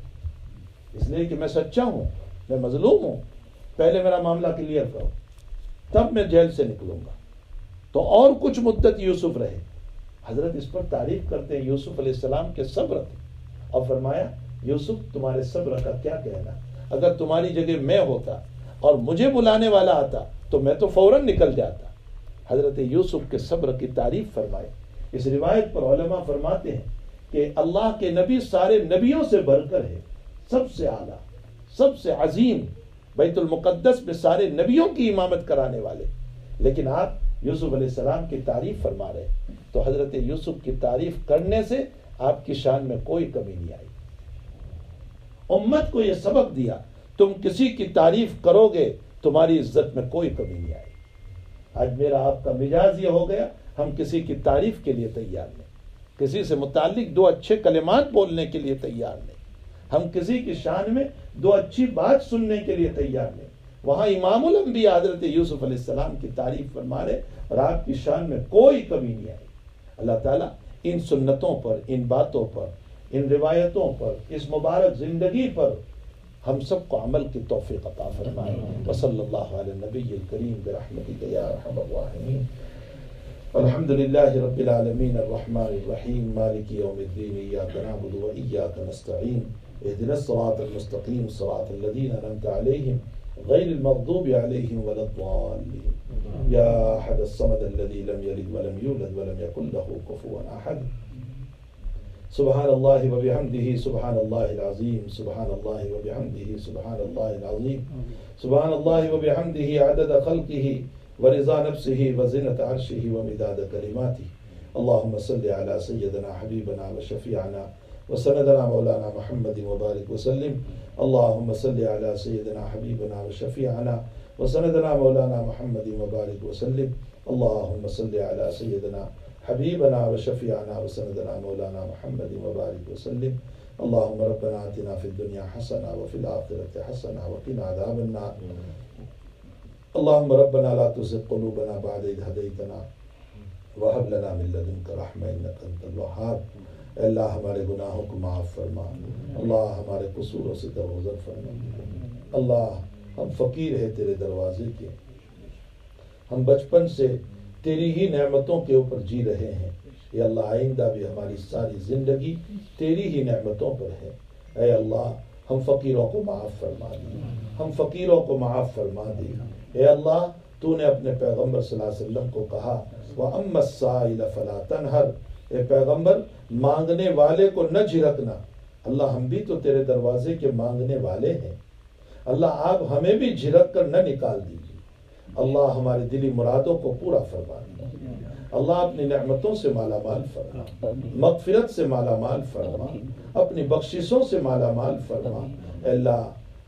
اس لیے کہ میں سچا ہوں، میں مظلوم ہوں، پہلے میرا معاملہ کلیئر کرو تب میں جیل سے نکلوں گا۔ تو اور کچھ مدت یوسف رہے، حضرت اس پر تعریف کرتے ہیں یوسف علیہ السلام کے صبر تھے، اور فرمایا یوسف تمہارے صبر کا کیا کہنا، اگر تمہاری جگہ میں ہوتا اور مجھے بلانے والا آتا تو میں تو فوراً نکل جاتا۔ حضرت یوسف کے صبر کی تعریف فرمائے۔ اس روایت پر علماء فرماتے ہیں کہ اللہ کے نبی سارے نبیوں سے بڑھ کر ہے، سب سے اعلیٰ، سب سے عظیم، بیت المقدس میں سارے نبیوں کی امامت کرانے والے، لیکن آپ یوسف علیہ السلام کی تعریف فرما رہے ہیں، تو حضرت یوسف کی تعریف کرنے سے آپ کی شان میں کوئی کمی نہیں آئی۔ امت کو یہ سبق دیا، تم کسی کی تعریف کرو گے تمہاری عزت میں کوئی کمی نہیں آئی۔ آج میرا آپ کا مزاج یہ ہو گیا، ہم کسی کی تعریف کے لیے تیار نہیں، کسی سے متعلق دو اچھے کلمات بولنے کے لیے تیار نہیں، ہم کسی کی شان میں دو اچھی بات سننے کے لیے تیار نہیں۔ وہاں امام الانبیاء حضرت یوسف علیہ السلام کی تعریف فرما رہے، اور آپ کی شان میں کوئی کمی نہیں آئی۔ اللہ تعالیٰ ان سنتوں پر، ان باتوں پر، ان روایتوں پر، اس مبارک زندگی پر ہم سب کو عمل کی توفیق عطا فرمائے۔ وصلی اللہ علی النبی الکریم برحمتک یا ارحم الراحمین۔ الحمد للہ رب العالمین الرحمن الرحیم مالک یوم الدین ایاک نعبد و ایاک نستعین اهدنا الصراط المستقیم صراط الذین انعمت علیہم غیر المغضوب علیہم ولا الضالین یا احد الصمد الذی لم یلد ولم یولد ولم یکن له کفوا احد۔ سبحان اللہ وبحمدہ سبحان اللہ العظیم سبحان اللہ وبحمدہ سبحان اللہ العظیم سبحان اللہ وبحمدہ عدد خلقہ ورضا نفسہ وزنة عرشہ ومداد کلماتہ۔ اللہم صل علی سیدنا حبیبنا وشفیعنا وسندنا مولانا محمد وبارک وسلم۔ اللہم صل علی سیدنا حبیبنا وشفیعنا وسندنا مولانا محمد وبارک وسلم۔ اللہم صل علی سیدنا حبیبنا وشفیعنا وسندنا مولانا محمد وبارک وسلم۔ اللہم ربنا آتنا فی الدنیا حسنہ وفی الآخرۃ حسنہ وقنا عذاب النار۔ اللہم ربنا لا تزغ قلوبنا بعد اذ ہدیتنا وہب لنا من لدنک رحمہ انک انت الوہاب۔ اے اللہ ہمارے گناہوں کو معاف فرما، اللہ ہمارے قصوروں سے درگزر فرما۔ اللہ ہم فقیر ہیں تیرے دروازے کے، ہم بچپن سے تیری ہی نعمتوں کے اوپر جی رہے ہیں۔ اے اللہ آئندہ بھی ہماری ساری زندگی تیری ہی نعمتوں پر ہے۔ اے اللہ ہم فقیروں کو معاف فرما دے، ہم فقیروں کو معاف فرما دے۔ اے اللہ تو نے اپنے پیغمبر صلی اللہ علیہ وسلم کو کہا وَأَمَّا السَّائِلَ فَلَا تَنْهَرْ، اے پیغمبر مانگنے والے کو نہ جھڑکنا۔ اللہ ہم بھی تو تیرے دروازے کے مانگنے والے ہیں، اللہ آپ ہمیں بھی جھڑک کر نہ نکال دیجیے۔ اللہ ہمارے دلی مرادوں کو پورا فرما دیجیے، اللہ اپنی نعمتوں سے مالا مال فرما، مغفرت سے مالا مال فرما، اپنی بخششوں سے مالا مال فرما۔ اے اللہ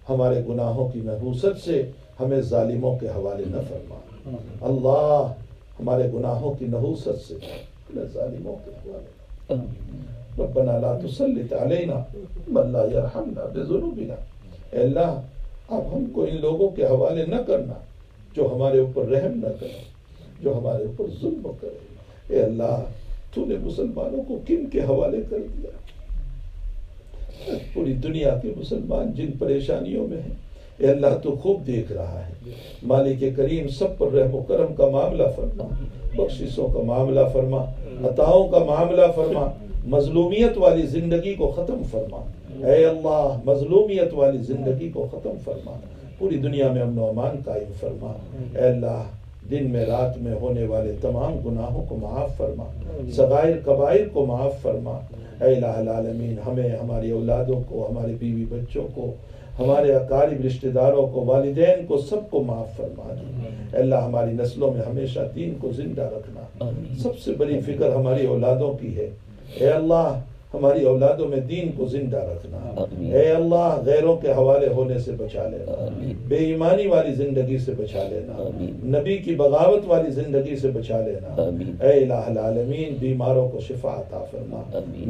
ہمارے گناہوں کی نحوست سے ہمیں ظالموں کے حوالے نہ فرما، اللہ ہمارے گناہوں کی نحوست سے ہمیں ظالموں کے حوالے۔ ربنا لا تسلط علینا من لا یرحمنا بذنوبنا، اے اللہ اب ہم کو ان لوگوں کے حوالے نہ کرنا جو ہمارے اوپر رحم نہ کرے، جو ہمارے اوپر ظلم کرے۔ اے اللہ تو نے مسلمانوں کو کن کے حوالے کر دیا؟ پوری دنیا کے مسلمان جن پریشانیوں میں ہیں اے اللہ تو خوب دیکھ رہا ہے۔ مالک کریم سب پر رحم و کرم کا معاملہ فرما، بخششوں کا معاملہ فرما، عطاؤں کا معاملہ فرما، مظلومیت والی زندگی کو ختم فرما۔ اے اللہ مظلومیت والی زندگی کو ختم فرما، پوری دنیا میں امن و امان قائم فرما۔ اے اللہ دن میں رات میں ہونے والے تمام گناہوں کو معاف فرما، صغائر کبائر کو معاف فرما۔ اے الہ العالمین ہمیں، ہماری اولادوں کو، ہمارے بیوی بچوں کو، ہمارے اقارب رشتہ داروں کو، والدین کو، سب کو معاف فرما دے۔ اے اللہ ہماری نسلوں میں ہمیشہ دین کو زندہ رکھنا، سب سے بڑی فکر ہماری اولادوں کی ہے۔ اے اللہ ہماری اولادوں میں دین کو زندہ رکھنا۔ اے اللہ غیروں کے حوالے ہونے سے بچا لینا، بے ایمانی والی زندگی سے بچا لینا، نبی کی بغاوت والی زندگی سے بچا لینا۔ اے الہ العالمین بیماروں کو شفا عطا فرما،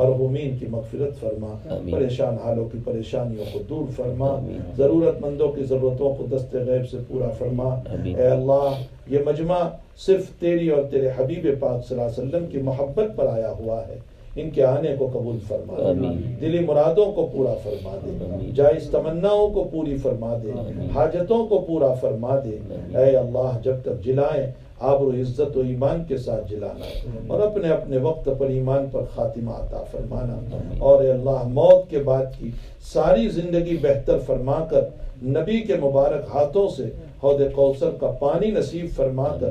مرحومین کی مغفرت فرما، پریشان حالوں کی پریشانیوں کو دور فرما، ضرورت مندوں کی ضرورتوں کو دست غیب سے پورا فرما۔ اے اللہ یہ مجمع صرف تیری اور تیرے حبیب پاک صلی اللہ علیہ وسلم کی محبت پر آیا ہوا ہے، ان کے آنے کو قبول فرما دے، دلی مرادوں کو پورا فرما دے، جائز تمناؤں کو پوری فرما دے، حاجتوں کو پورا فرما دے۔ اے اللہ جب تک جلائیں آبر و عزت و ایمان کے ساتھ جلانا، اور اپنے اپنے وقت پر ایمان پر خاتمہ عطا فرمانا، اور اے اللہ موت کے بعد کی ساری زندگی بہتر فرما کر نبی کے مبارک ہاتھوں سے حوض کوثر کا پانی نصیب فرما کر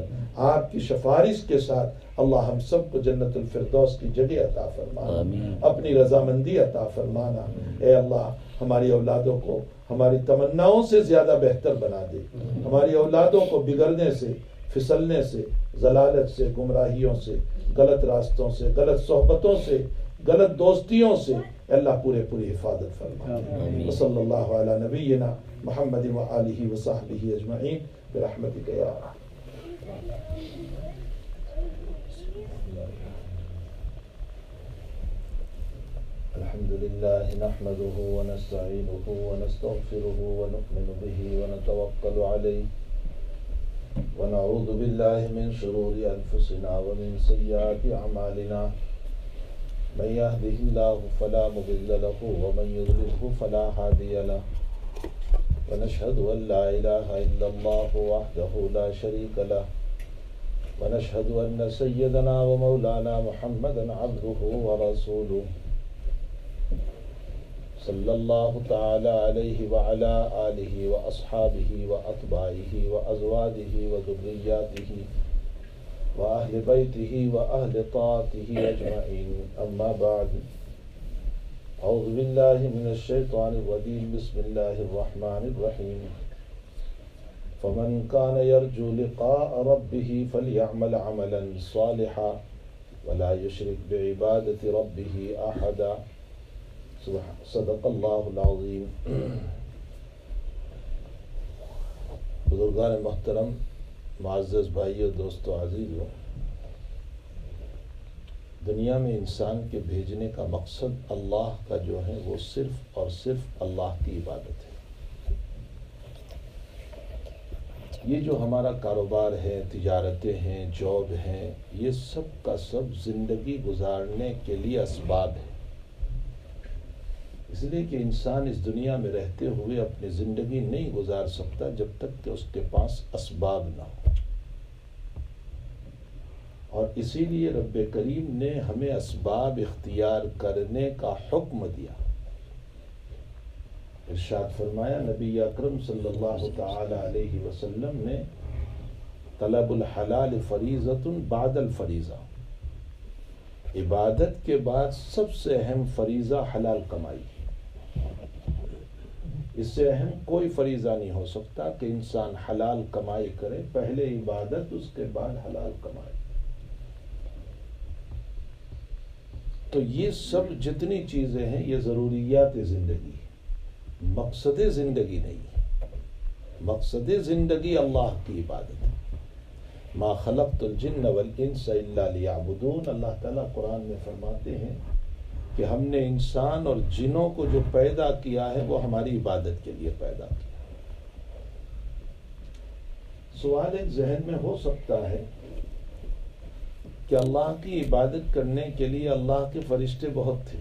آپ کی سفارش کے ساتھ اللہ ہم سب کو جنت الفردوس کی جگہ عطا فرمانا، اپنی رضامندی عطا فرمانا۔ اے اللہ ہماری اولادوں کو ہماری تمناؤں سے زیادہ بہتر بنا دے، ہماری اولادوں کو بگڑنے سے، پھسلنے سے، ضلالت سے، گمراہیوں سے، غلط راستوں سے، غلط صحبتوں سے، غلط دوستیوں سے اللہ پوری حفاظت فرما۔ صلی اللہ علی نبینا محمد وآلہ وصحبہ اجمعین برحمتک یا الحمد لله نحمده ونستعينه ونستغفره ونؤمن به ونتوكل عليه ونعوذ بالله من شرور أنفسنا ومن سيئات أعمالنا من يهده الله فلا مضل له ومن يضلله فلا هادي له ونشهد أن لا إله إلا الله وحده لا شريك له ونشهد أن سيدنا ومولانا محمدا عبده ورسوله صلى الله تعالى عليه وعلى آله وأصحابه وأتباعه وأزواجه وذرياته وأهل بيته وأهل طاعته أجمعين أما بعد أعوذ بالله من الشيطان الرجيم بسم الله الرحمن الرحيم فمن كان يرجو لقاء ربه فليعمل عملا صالحا ولا يشرك بعبادة ربه أحدا صدق اللہ العظیم۔ بزرگان محترم، معزز بھائیو، دوستو، عزیزو، دنیا میں انسان کے بھیجنے کا مقصد اللہ کا جو ہے وہ صرف اور صرف اللہ کی عبادت ہے۔ یہ جو ہمارا کاروبار ہے، تجارتیں ہیں، جاب ہیں، یہ سب کا سب زندگی گزارنے کے لیے اسباب ہے۔ اس لیے کہ انسان اس دنیا میں رہتے ہوئے اپنی زندگی نہیں گزار سکتا جب تک کہ اس کے پاس اسباب نہ ہو، اور اسی لیے رب کریم نے ہمیں اسباب اختیار کرنے کا حکم دیا۔ ارشاد فرمایا نبی اکرم صلی اللہ تعالی علیہ وسلم نے، طلب الحلال فریضۃ بعد الفریضہ، عبادت کے بعد سب سے اہم فریضہ حلال کمائی۔ اس سے اہم کوئی فریضہ نہیں ہو سکتا کہ انسان حلال کمائی کرے، پہلے عبادت، اس کے بعد حلال کمائی۔ تو یہ سب جتنی چیزیں ہیں یہ ضروریات زندگی ہے، مقصد زندگی نہیں ہے۔ مقصد زندگی اللہ کی عبادت ہے۔ ما خلقت الجن والانس الا لیعبدون، اللہ تعالیٰ قرآن میں فرماتے ہیں کہ ہم نے انسان اور جنوں کو جو پیدا کیا ہے وہ ہماری عبادت کے لیے پیدا کیا۔ سوال ایک ذہن میں ہو سکتا ہے کہ اللہ کی عبادت کرنے کے لیے اللہ کے فرشتے بہت تھے،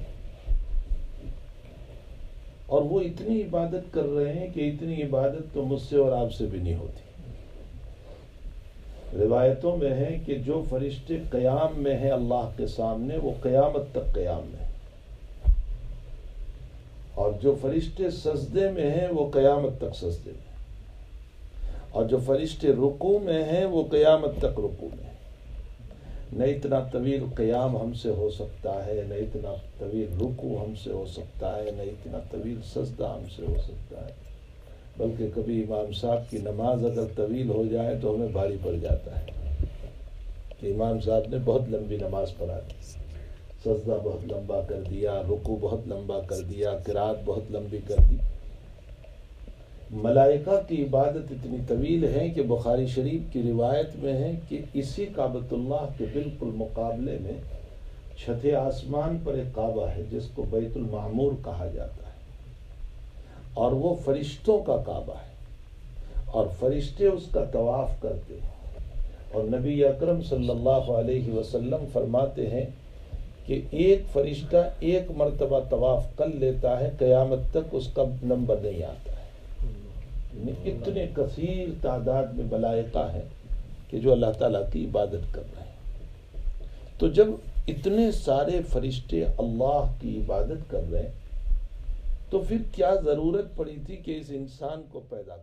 اور وہ اتنی عبادت کر رہے ہیں کہ اتنی عبادت تو مجھ سے اور آپ سے بھی نہیں ہوتی۔ روایتوں میں ہے کہ جو فرشتے قیام میں ہیں اللہ کے سامنے، وہ قیامت تک قیام میں ہیں، اور جو فرشتے سجدے میں ہیں وہ قیامت تک سجدے میں ہیں، اور جو فرشتے رکوع میں ہیں وہ قیامت تک رکوع میں ہیں۔ نہ اتنا طویل قیام ہم سے ہو سکتا ہے، نہ اتنا طویل رکوع ہم سے ہو سکتا ہے، نہ اتنا طویل سجدہ ہم سے ہو سکتا ہے، بلکہ کبھی امام صاحب کی نماز اگر طویل ہو جائے تو ہمیں بھاری پڑ جاتا ہے کہ امام صاحب نے بہت لمبی نماز پڑھا دی، سجدہ بہت لمبا کر دیا، رکوع بہت لمبا کر دیا، قرات بہت لمبی کر دی۔ ملائکہ کی عبادت اتنی طویل ہے کہ بخاری شریف کی روایت میں ہے کہ اسی کعبۃ اللہ کے بالکل مقابلے میں چھٹے آسمان پر ایک کعبہ ہے جس کو بیت المعمور کہا جاتا ہے، اور وہ فرشتوں کا کعبہ ہے، اور فرشتے اس کا طواف کرتے ہیں، اور نبی اکرم صلی اللہ علیہ وسلم فرماتے ہیں کہ ایک فرشتہ ایک مرتبہ طواف کر لیتا ہے، قیامت تک اس کا نمبر نہیں آتا ہے۔ اتنے کثیر تعداد میں ملائکہ ہیں کہ جو اللہ تعالیٰ کی عبادت کر رہے ہیں۔ تو جب اتنے سارے فرشتے اللہ کی عبادت کر رہے ہیں تو پھر کیا ضرورت پڑی تھی کہ اس انسان کو پیدا